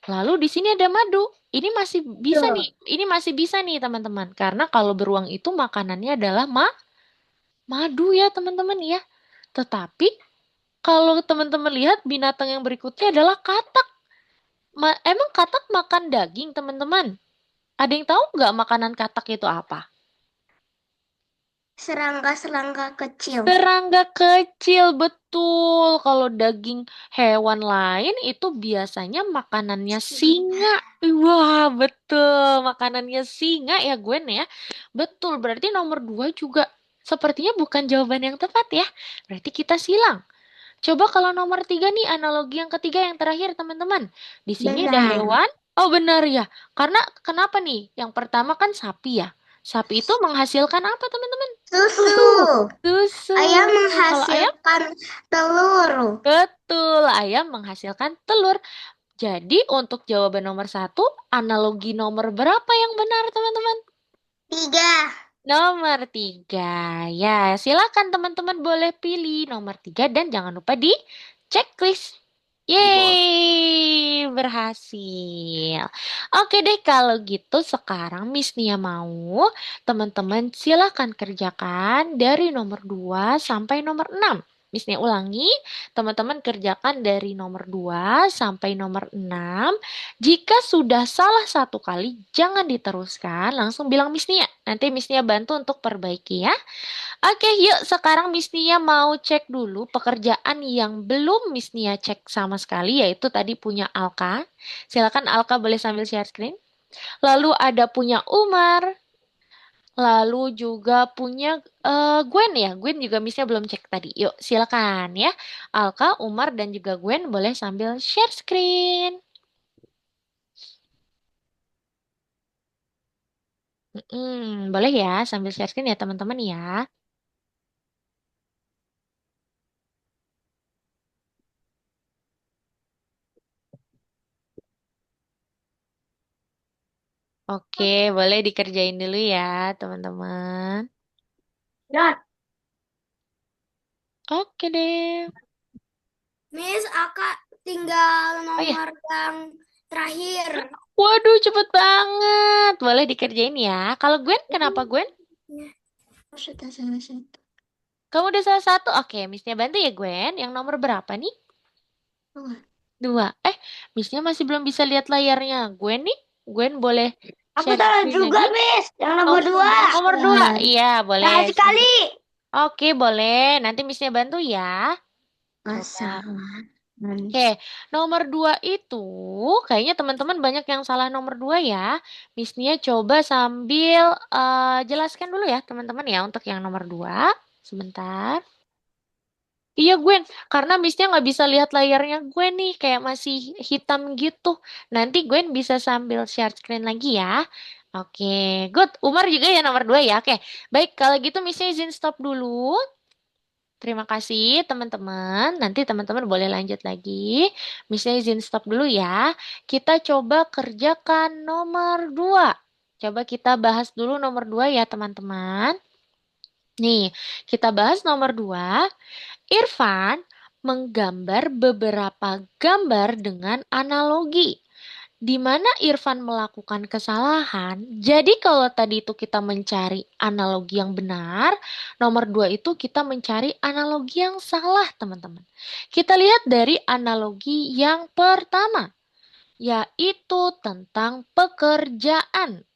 S1: Lalu di sini ada madu. Ini masih bisa
S2: Tuh.
S1: nih, ini masih bisa nih teman-teman. Karena kalau beruang itu makanannya adalah madu ya teman-teman ya. Tetapi kalau teman-teman lihat binatang yang berikutnya adalah katak. Emang katak makan daging teman-teman? Ada yang tahu nggak makanan katak itu apa?
S3: Serangga-serangga kecil.
S1: Serangga kecil, betul. Kalau daging hewan lain itu biasanya makanannya singa. Wah, betul. Makanannya singa ya, Gwen ya. Betul, berarti nomor 2 juga sepertinya bukan jawaban yang tepat ya. Berarti kita silang. Coba kalau nomor 3 nih, analogi yang ketiga yang terakhir teman-teman. Di sini ada
S3: Benar.
S1: hewan. Oh benar ya. Karena kenapa nih? Yang pertama kan sapi ya. Sapi itu menghasilkan apa teman-teman?
S3: Susu.
S1: Susu.
S3: Ayam
S1: Kalau ayam,
S3: menghasilkan telur.
S1: betul. Ayam menghasilkan telur. Jadi untuk jawaban nomor satu, analogi nomor berapa yang benar teman-teman?
S3: 3.
S1: Nomor 3. Ya, silakan teman-teman boleh pilih nomor 3 dan jangan lupa di checklist. Yeay, berhasil. Oke deh, kalau gitu sekarang Miss Nia mau teman-teman silakan kerjakan dari nomor 2 sampai nomor 6. Miss Nia ulangi, teman-teman kerjakan dari nomor 2 sampai nomor 6. Jika sudah salah satu kali, jangan diteruskan, langsung bilang Miss Nia. Nanti Miss Nia bantu untuk perbaiki ya. Oke, yuk sekarang Miss Nia mau cek dulu pekerjaan yang belum Miss Nia cek sama sekali, yaitu tadi punya Alka. Silakan Alka boleh sambil share screen. Lalu ada punya Umar. Lalu juga punya Gwen ya. Gwen juga Miss Nia belum cek tadi. Yuk, silakan ya. Alka, Umar, dan juga Gwen boleh sambil share screen. Boleh ya sambil share screen ya teman-teman ya. Oke, boleh dikerjain dulu ya teman-teman.
S2: Dan
S1: Oke deh.
S2: Miss, Aka tinggal
S1: Oh ya,
S2: nomor yang terakhir.
S1: waduh cepet banget. Boleh dikerjain ya. Kalau Gwen, kenapa Gwen?
S3: Sudah salah satu.
S1: Kamu udah salah satu. Oke, Missnya bantu ya Gwen. Yang nomor berapa nih?
S3: Dua.
S1: 2. Missnya masih belum bisa lihat layarnya. Gwen nih, Gwen boleh
S2: Aku
S1: share
S2: salah
S1: screen
S2: juga,
S1: lagi?
S2: Miss. Yang
S1: Oh,
S2: nomor 2.
S1: nomor 2. Iya, boleh.
S2: Salah sekali.
S1: Oke, boleh. Nanti Missnya bantu ya. Coba.
S3: Masalah.
S1: Oke, nomor 2 itu kayaknya teman-teman banyak yang salah nomor 2 ya. Miss Nia coba sambil jelaskan dulu ya teman-teman ya untuk yang nomor 2. Sebentar. Iya Gwen, karena Missnya nggak bisa lihat layarnya Gwen nih, kayak masih hitam gitu. Nanti Gwen bisa sambil share screen lagi ya. Oke, good. Umar juga ya nomor 2 ya. Oke, baik kalau gitu Missnya izin stop dulu. Terima kasih teman-teman. Nanti teman-teman boleh lanjut lagi. Misalnya izin stop dulu ya. Kita coba kerjakan nomor 2. Coba kita bahas dulu nomor 2 ya teman-teman. Nih, kita bahas nomor 2. Irfan menggambar beberapa gambar dengan analogi. di mana Irfan melakukan kesalahan. Jadi kalau tadi itu kita mencari analogi yang benar, nomor 2 itu kita mencari analogi yang salah, teman-teman. Kita lihat dari analogi yang pertama, yaitu tentang pekerjaan.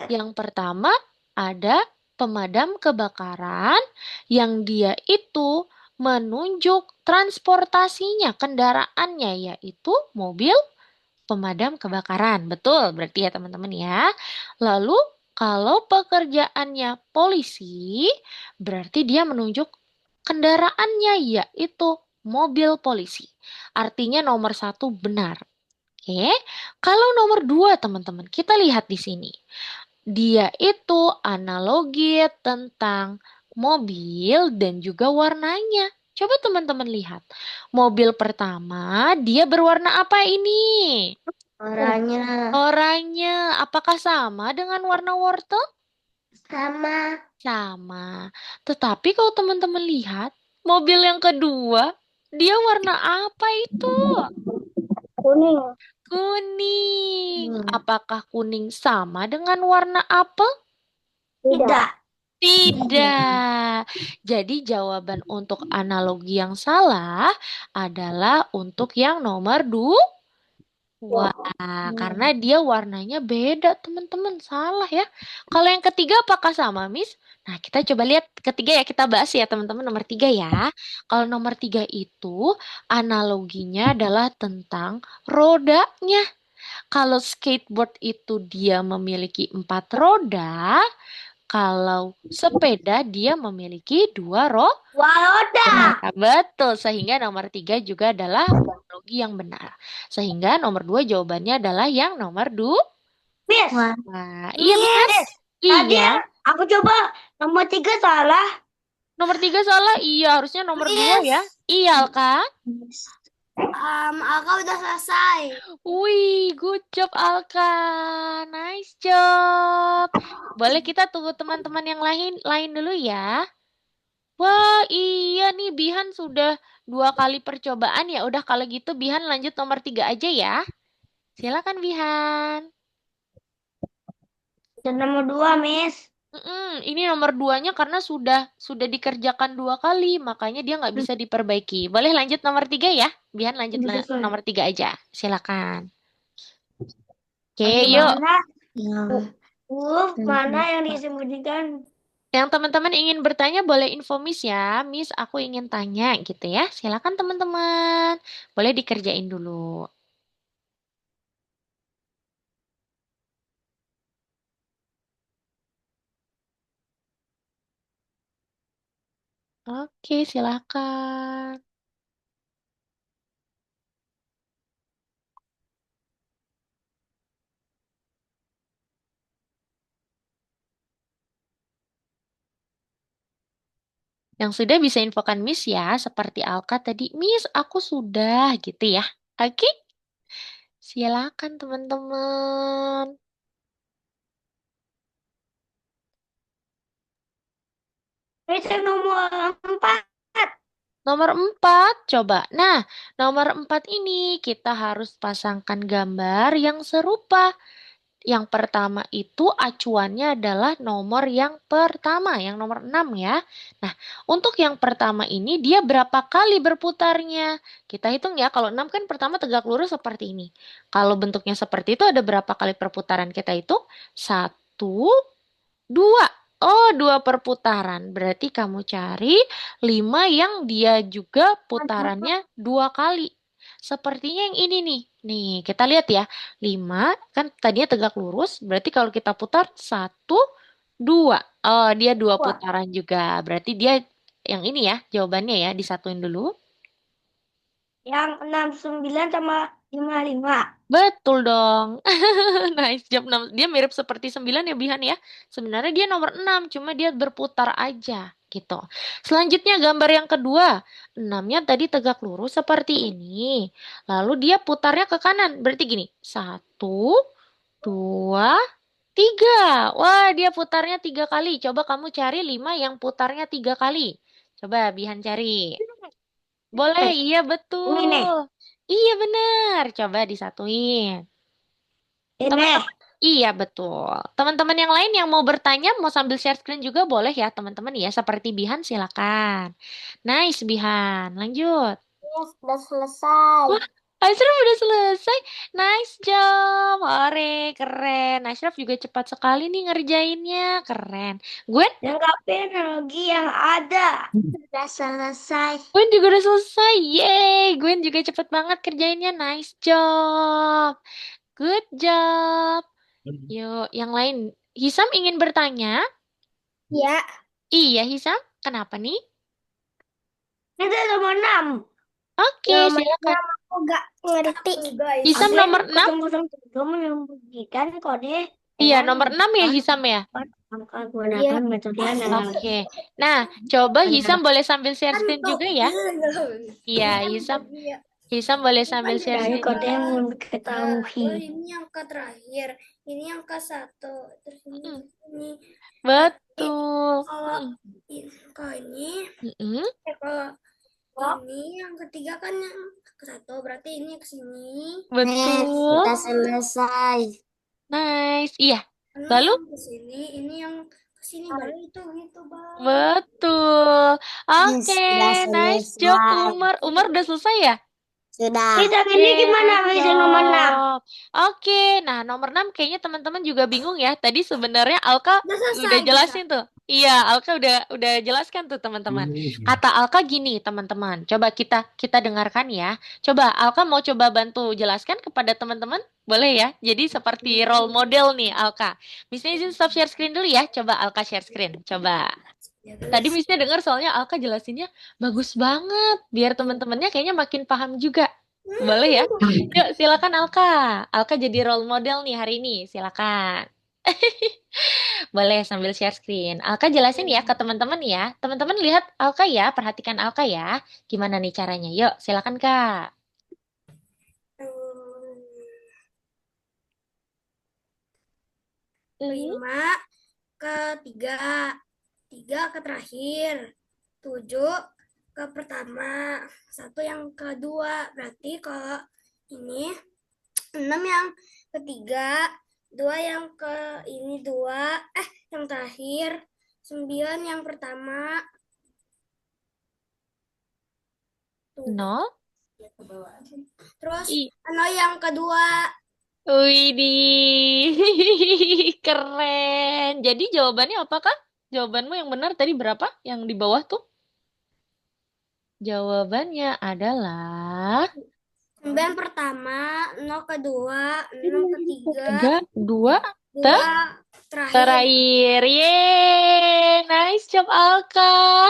S1: Yang pertama ada pemadam kebakaran yang dia itu menunjuk transportasinya, kendaraannya yaitu mobil pemadam kebakaran. Betul, berarti ya teman-teman ya. Lalu kalau pekerjaannya polisi, berarti dia menunjuk kendaraannya yaitu mobil polisi. Artinya nomor satu benar. Oke, kalau nomor dua teman-teman, kita lihat di sini. Dia itu analogi tentang mobil dan juga warnanya. Coba teman-teman lihat. Mobil pertama, dia berwarna apa ini?
S3: Oranye
S1: Oranye. Apakah sama dengan warna wortel?
S3: sama
S1: Sama. Tetapi kalau teman-teman lihat, mobil yang kedua, dia warna apa itu?
S2: Kuning.
S1: Kuning.
S3: Hmm.
S1: Apakah kuning sama dengan warna apel?
S2: Tidak.
S1: Tidak. Jadi jawaban untuk analogi yang salah adalah untuk yang nomor dua. Wah, karena dia warnanya beda, teman-teman. Salah ya. Kalau yang ketiga apakah sama, Miss? Nah, kita coba lihat ketiga ya. Kita bahas ya, teman-teman. Nomor tiga ya. Kalau nomor tiga itu analoginya adalah tentang rodanya. Kalau skateboard itu dia memiliki 4 roda, kalau sepeda dia memiliki 2 roda.
S2: Waroda.
S1: Betul, sehingga nomor 3 juga adalah analogi yang benar. Sehingga nomor 2 jawabannya adalah yang nomor 2.
S2: Miss.
S1: Wah, iya benar.
S2: Miss. Tadi
S1: Iya,
S2: aku coba nomor 3 salah.
S1: nomor 3 salah. Iya, harusnya nomor 2 ya. Iya, Alka.
S2: Aku udah selesai.
S1: Wih, good job Alka. Nice job. Boleh kita tunggu teman-teman yang lain dulu ya. Wah, iya nih Bihan sudah 2 kali percobaan ya. Udah kalau gitu Bihan lanjut nomor 3 aja ya. Silakan Bihan.
S2: Dan nomor 2, Miss.
S1: Ini nomor 2-nya karena sudah dikerjakan 2 kali, makanya dia nggak bisa diperbaiki. Boleh lanjut nomor 3 ya? Bihan lanjut nomor 3 aja. Silakan. Oke, yuk.
S2: Bagaimana
S3: yang
S2: huruf mana yang disembunyikan?
S1: Yang teman-teman ingin bertanya boleh info Miss ya. Miss, aku ingin tanya gitu ya. Silakan teman-teman. Boleh dikerjain dulu. Oke, silakan. Yang sudah bisa infokan Miss ya, seperti Alka tadi. Miss, aku sudah gitu ya. Oke, silakan teman-teman.
S2: Miss yang nomor 4.
S1: Nomor 4, coba. Nah, nomor 4 ini kita harus pasangkan gambar yang serupa. Yang pertama itu acuannya adalah nomor yang pertama, yang nomor 6 ya. Nah, untuk yang pertama ini dia berapa kali berputarnya? Kita hitung ya, kalau 6 kan pertama tegak lurus seperti ini. Kalau bentuknya seperti itu ada berapa kali perputaran kita itu? 1, 2. Oh, 2 perputaran. Berarti kamu cari 5 yang dia juga putarannya 2 kali. Sepertinya yang ini nih. Nih, kita lihat ya. 5 kan tadinya tegak lurus. Berarti kalau kita putar 1, 2. Oh, dia 2
S2: Wah,
S1: putaran juga. Berarti dia yang ini ya jawabannya ya. Disatuin dulu.
S2: yang 69 sama 55.
S1: Betul dong. Nice job. Dia mirip seperti 9 ya Bihan ya. Sebenarnya dia nomor 6, cuma dia berputar aja gitu. Selanjutnya gambar yang kedua. 6-nya tadi tegak lurus seperti ini. Lalu dia putarnya ke kanan. Berarti gini. 1, 2, 3. Wah, dia putarnya 3 kali. Coba kamu cari 5 yang putarnya 3 kali. Coba Bihan cari. Boleh, iya
S2: Ini nih.
S1: betul. Iya benar. Coba disatuin.
S2: Ini.
S1: Teman-teman, iya betul. Teman-teman yang lain yang mau bertanya, mau sambil share screen juga boleh ya teman-teman ya. Seperti Bihan silakan. Nice Bihan, lanjut.
S3: Ya, sudah selesai.
S1: Wah, Ashraf udah selesai. Nice job. Ore, keren. Ashraf juga cepat sekali nih ngerjainnya. Keren. Gwen,
S2: Lengkapi analogi yang ada.
S3: Sudah selesai.
S1: Gwen juga udah selesai. Yeay, Gwen juga cepet banget kerjainnya. Nice job. Good job. Yuk, yang lain. Hisam ingin bertanya?
S3: Ya.
S1: Iya, Hisam. Kenapa nih?
S2: Itu nomor 6.
S1: Oke, silakan.
S3: Aku gak ngerti.
S1: Hisam
S2: Admin
S1: nomor 6.
S2: 003 menyembunyikan kode
S1: Iya,
S2: dengan
S1: nomor 6 ya Hisam ya.
S2: angka gunakan metode analisis.
S1: Oke. Nah, coba Hisam boleh sambil share screen juga ya. Iya, Hisam. Hisam boleh sambil share
S2: Dari
S1: screen
S2: kode
S1: juga.
S2: yang diketahui.
S4: Ini angka terakhir, ini angka 1, terus
S1: Mm,
S4: ini.
S1: betul.
S4: Kalau
S1: Mm,
S4: ini,
S1: mm-mm,
S4: kalau ini yang ketiga kan yang ke 1, berarti ini ke sini.
S1: betul.
S3: Sudah selesai.
S1: Nice. Iya.
S4: Karena
S1: Lalu?
S4: yang ke sini, ini yang ke sini, baru itu gitu, Bang.
S1: Betul. Oke,
S3: Sudah
S1: nice job
S3: selesai.
S1: Umar. Umar udah selesai ya?
S3: Sudah.
S2: Bidang ini
S1: Yeay,
S2: gimana
S1: nice
S2: bidang nomor 6?
S1: job. Oke, nah nomor 6 kayaknya teman-teman juga bingung ya. Tadi sebenarnya Alka
S4: Udah selesai,
S1: udah jelasin tuh. Iya, Alka udah jelaskan tuh teman-teman. Kata Alka gini, teman-teman. Coba kita dengarkan ya. Coba Alka mau coba bantu jelaskan kepada teman-teman? Boleh ya? Jadi seperti role model nih Alka. Misalnya izin stop share screen dulu ya. Coba Alka share screen. Coba.
S4: Ya,
S1: Tadi Miss-nya dengar soalnya Alka jelasinnya bagus banget. Biar teman-temannya kayaknya makin paham juga. Boleh ya? Yuk, silakan Alka. Alka jadi role model nih hari ini. Silakan. Boleh sambil share screen. Alka jelasin ya ke teman-teman ya. Teman-teman lihat Alka ya, perhatikan Alka ya. Gimana nih caranya? Yuk, silakan Kak. Mhm.
S4: 5 ke 3, 3 ke terakhir, 7 ke pertama, 1 yang kedua. Berarti kalau ini 6 yang ketiga, 2 yang ke ini 2, yang terakhir, 9 yang pertama. Tuh,
S1: No.
S4: terus
S1: I.
S4: 0 yang kedua.
S1: Widih. Keren. Jadi jawabannya apakah? Jawabanmu yang benar tadi berapa? Yang di bawah tuh? Jawabannya adalah
S4: 9 pertama, 0 kedua, 6 ketiga,
S1: 3, 2,
S4: 2 terakhir.
S1: terakhir. Yeay, nice job Alka.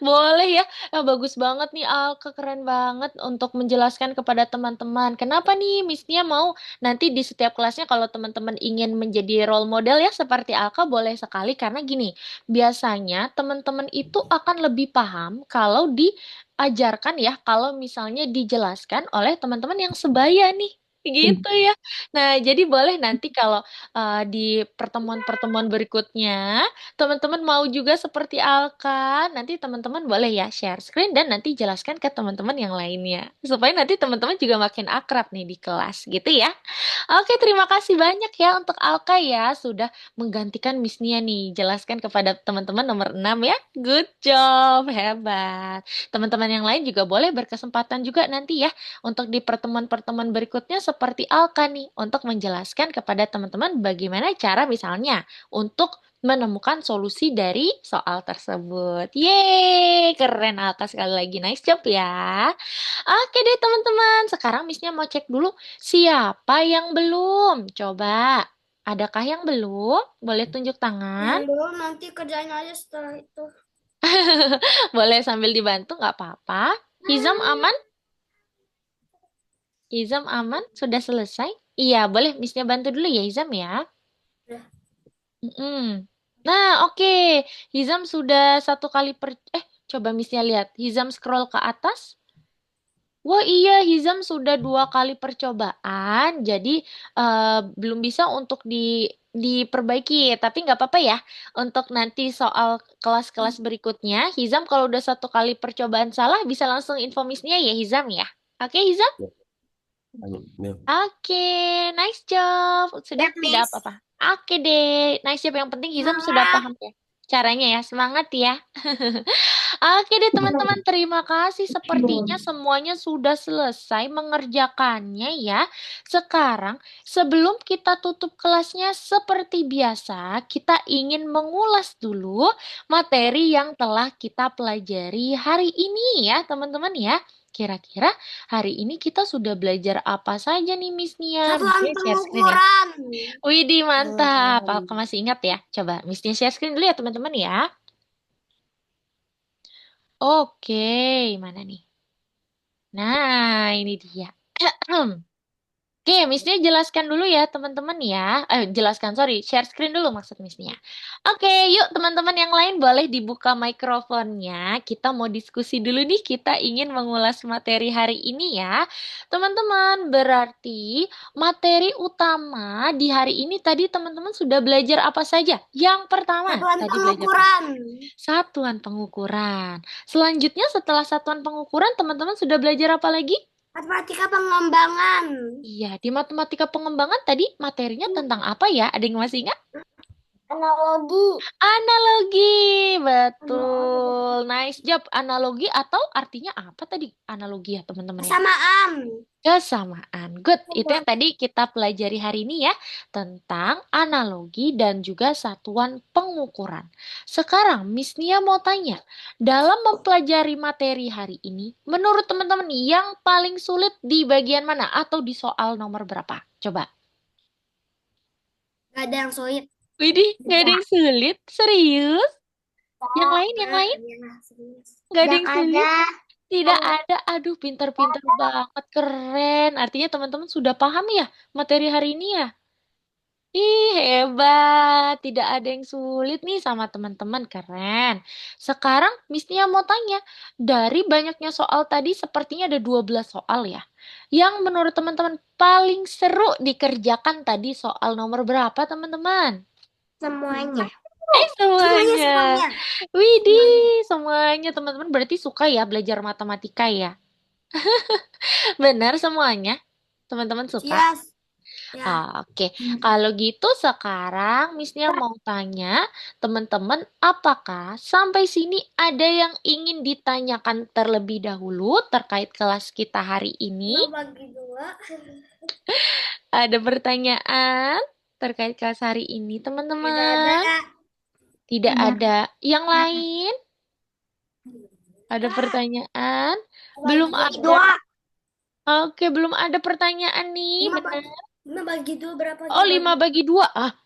S1: Boleh ya. Bagus banget nih Alka, keren banget untuk menjelaskan kepada teman-teman. Kenapa nih Miss Nia mau nanti di setiap kelasnya kalau teman-teman ingin menjadi role model ya seperti Alka boleh sekali karena gini, biasanya teman-teman itu akan lebih paham kalau diajarkan ya, kalau misalnya dijelaskan oleh teman-teman yang sebaya nih. Gitu ya. Nah, jadi boleh nanti kalau di pertemuan-pertemuan berikutnya teman-teman mau juga seperti Alka, nanti teman-teman boleh ya share screen dan nanti jelaskan ke teman-teman yang lainnya. Supaya nanti teman-teman juga makin akrab nih di kelas, gitu ya. Oke, terima kasih banyak ya untuk Alka ya, sudah menggantikan Miss Nia nih. Jelaskan kepada teman-teman nomor 6 ya. Good job, hebat. Teman-teman yang lain juga boleh berkesempatan juga nanti ya, untuk di pertemuan-pertemuan berikutnya seperti Alka nih, untuk menjelaskan kepada teman-teman bagaimana cara misalnya untuk menemukan solusi dari soal tersebut. Yeay, keren Alka sekali lagi. Nice job ya. Oke deh teman-teman, sekarang Missnya mau cek dulu siapa yang belum. Coba, adakah yang belum? Boleh tunjuk tangan.
S4: Yang belum nanti kerjain aja setelah itu.
S1: Boleh sambil dibantu, nggak apa-apa. Hizam aman? Hizam aman? Sudah selesai? Iya, boleh Missnya bantu dulu ya Hizam ya.
S4: Udah.
S1: Mm-mm. Nah, oke. Hizam sudah satu kali coba Missnya lihat. Hizam scroll ke atas. Wah iya, Hizam sudah dua kali percobaan, jadi belum bisa untuk diperbaiki. Tapi nggak apa-apa ya. Untuk nanti soal kelas-kelas berikutnya, Hizam kalau udah satu kali percobaan salah, bisa langsung info Miss Nia ya Hizam ya. Oke Hizam? Oke, nice job. Sudah
S2: Ya,
S1: tidak
S2: Miss.
S1: apa-apa. Oke deh, nice job. Yang penting Hizam sudah
S2: Semangat.
S1: paham ya caranya ya. Semangat ya. Oke deh teman-teman, terima kasih. Sepertinya semuanya sudah selesai mengerjakannya ya. Sekarang, sebelum kita tutup kelasnya seperti biasa, kita ingin mengulas dulu materi yang telah kita pelajari hari ini ya teman-teman ya. Kira-kira hari ini kita sudah belajar apa saja nih Miss Nia?
S4: Satuan
S1: Bisa share screen ya.
S4: pengukuran.
S1: Widih, mantap. Aku masih ingat ya. Coba Miss Nia share screen dulu ya teman-teman ya. Oke, mana nih? Nah, ini dia. Oke, Miss Nia jelaskan dulu ya teman-teman ya. Jelaskan, sorry, share screen dulu maksud Miss Nia. Oke, yuk teman-teman yang lain boleh dibuka mikrofonnya. Kita mau diskusi dulu nih, kita ingin mengulas materi hari ini ya. Teman-teman, berarti materi utama di hari ini tadi teman-teman sudah belajar apa saja? Yang pertama,
S4: Satuan
S1: tadi belajar apa?
S4: pengukuran.
S1: Satuan pengukuran. Selanjutnya setelah satuan pengukuran, teman-teman sudah belajar apa lagi?
S4: Matematika pengembangan.
S1: Iya, di matematika pengembangan tadi materinya tentang apa ya? Ada yang masih ingat?
S2: Analogi.
S1: Analogi, betul. Nice job. Analogi atau artinya apa tadi? Analogi ya teman-teman ya.
S4: Kesamaan.
S1: Kesamaan. Good. Itu yang tadi kita pelajari hari ini ya. Tentang analogi dan juga satuan pengukuran. Sekarang Miss Nia mau tanya. Dalam mempelajari materi hari ini, menurut teman-teman yang paling sulit di bagian mana? Atau di soal nomor berapa? Coba.
S4: Gak ada yang sulit.
S1: Widih, nggak ada yang sulit? Serius? Yang lain, yang lain?
S4: Ya, serius.
S1: Nggak ada
S2: Yang
S1: yang sulit?
S2: ada.
S1: Tidak ada. Aduh, pintar-pintar banget. Keren. Artinya teman-teman sudah paham ya materi hari ini ya? Ih, hebat. Tidak ada yang sulit nih sama teman-teman. Keren. Sekarang Miss Nia mau tanya. Dari banyaknya soal tadi sepertinya ada 12 soal ya. Yang menurut teman-teman paling seru dikerjakan tadi soal nomor berapa teman-teman?
S3: Semuanya.
S1: Semuanya.
S4: Semuanya.
S1: Widih, semuanya teman-teman berarti suka ya belajar matematika ya? Benar semuanya? Teman-teman suka?
S4: Yes. Ya.
S1: Oke, kalau gitu sekarang Miss Nia mau tanya teman-teman, apakah sampai sini ada yang ingin ditanyakan terlebih dahulu terkait kelas kita hari ini?
S4: Mau bagi dua.
S1: Ada pertanyaan terkait kelas hari ini,
S4: Tidak
S1: teman-teman?
S4: ada.
S1: Tidak
S3: Tidak.
S1: ada. Yang lain? Ada pertanyaan? Belum
S4: Bagi
S1: ada.
S4: dua.
S1: Oke, belum ada pertanyaan nih.
S4: Lima
S1: Benar.
S4: 5 bagi 2 berapa?
S1: Oh, 5 bagi 2.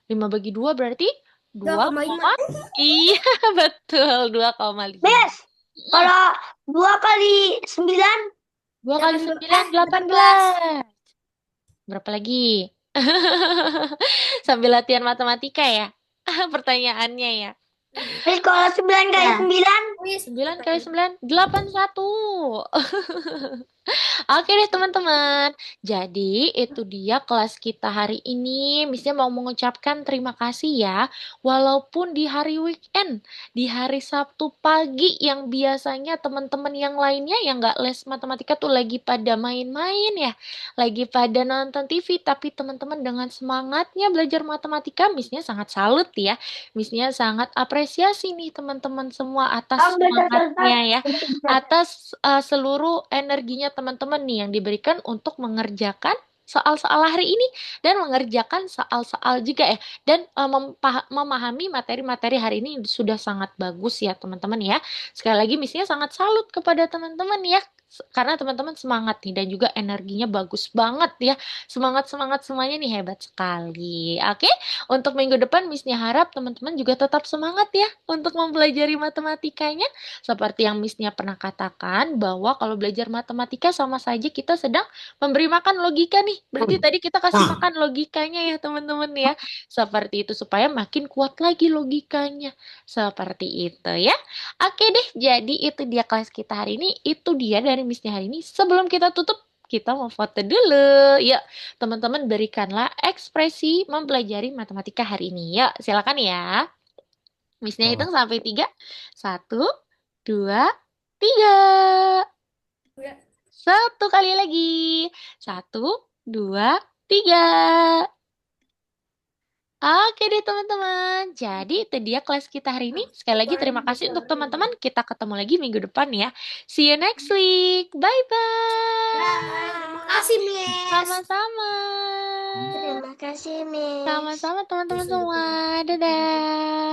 S1: 5 bagi 2 berarti 2,
S4: 2,5.
S1: iya, betul. 2,5.
S2: Miss, kalau 2 kali 9.
S1: 2 kali 9, 18. Berapa lagi? Sambil latihan matematika ya? Pertanyaannya ya.
S2: Miss, kalau 9 kali 9.
S1: 9 kali 9, 81. Oke deh teman-teman. Jadi itu dia kelas kita hari ini. Missnya mau mengucapkan terima kasih ya. Walaupun di hari weekend, di hari Sabtu pagi yang biasanya teman-teman yang lainnya yang nggak les matematika tuh lagi pada main-main ya. Lagi pada nonton TV. Tapi teman-teman dengan semangatnya belajar matematika, Missnya sangat salut ya. Missnya sangat apresiasi nih teman-teman semua atas semangatnya ya. Atas seluruh energinya teman-teman nih yang diberikan untuk mengerjakan soal-soal hari ini dan mengerjakan soal-soal juga ya dan memahami materi-materi hari ini sudah sangat bagus ya teman-teman ya. Sekali lagi misinya sangat salut kepada teman-teman ya karena teman-teman semangat nih dan juga energinya bagus banget ya. Semangat-semangat semuanya nih hebat sekali. Oke, untuk minggu depan Missnya harap teman-teman juga tetap semangat ya untuk mempelajari matematikanya. Seperti yang Missnya pernah katakan bahwa kalau belajar matematika sama saja kita sedang memberi makan logika nih. Berarti tadi kita kasih makan logikanya ya teman-teman ya. Seperti itu supaya makin kuat lagi logikanya. Seperti itu ya. Oke deh, jadi itu dia kelas kita hari ini. Itu dia dari Missnya hari ini. Sebelum kita tutup, kita mau foto dulu. Yuk, teman-teman berikanlah ekspresi mempelajari matematika hari ini. Yuk, silakan ya. Missnya hitung sampai 3. 1, 2, 3. Satu kali lagi. Satu, dua, tiga. Oke deh teman-teman. Jadi itu dia kelas kita hari ini. Sekali lagi terima kasih untuk teman-teman. Kita ketemu lagi minggu depan ya. See you next week. Bye-bye.
S4: Terima kasih, Miss.
S1: Sama-sama.
S3: Terima kasih, Miss.
S1: Sama-sama teman-teman semua. Dadah.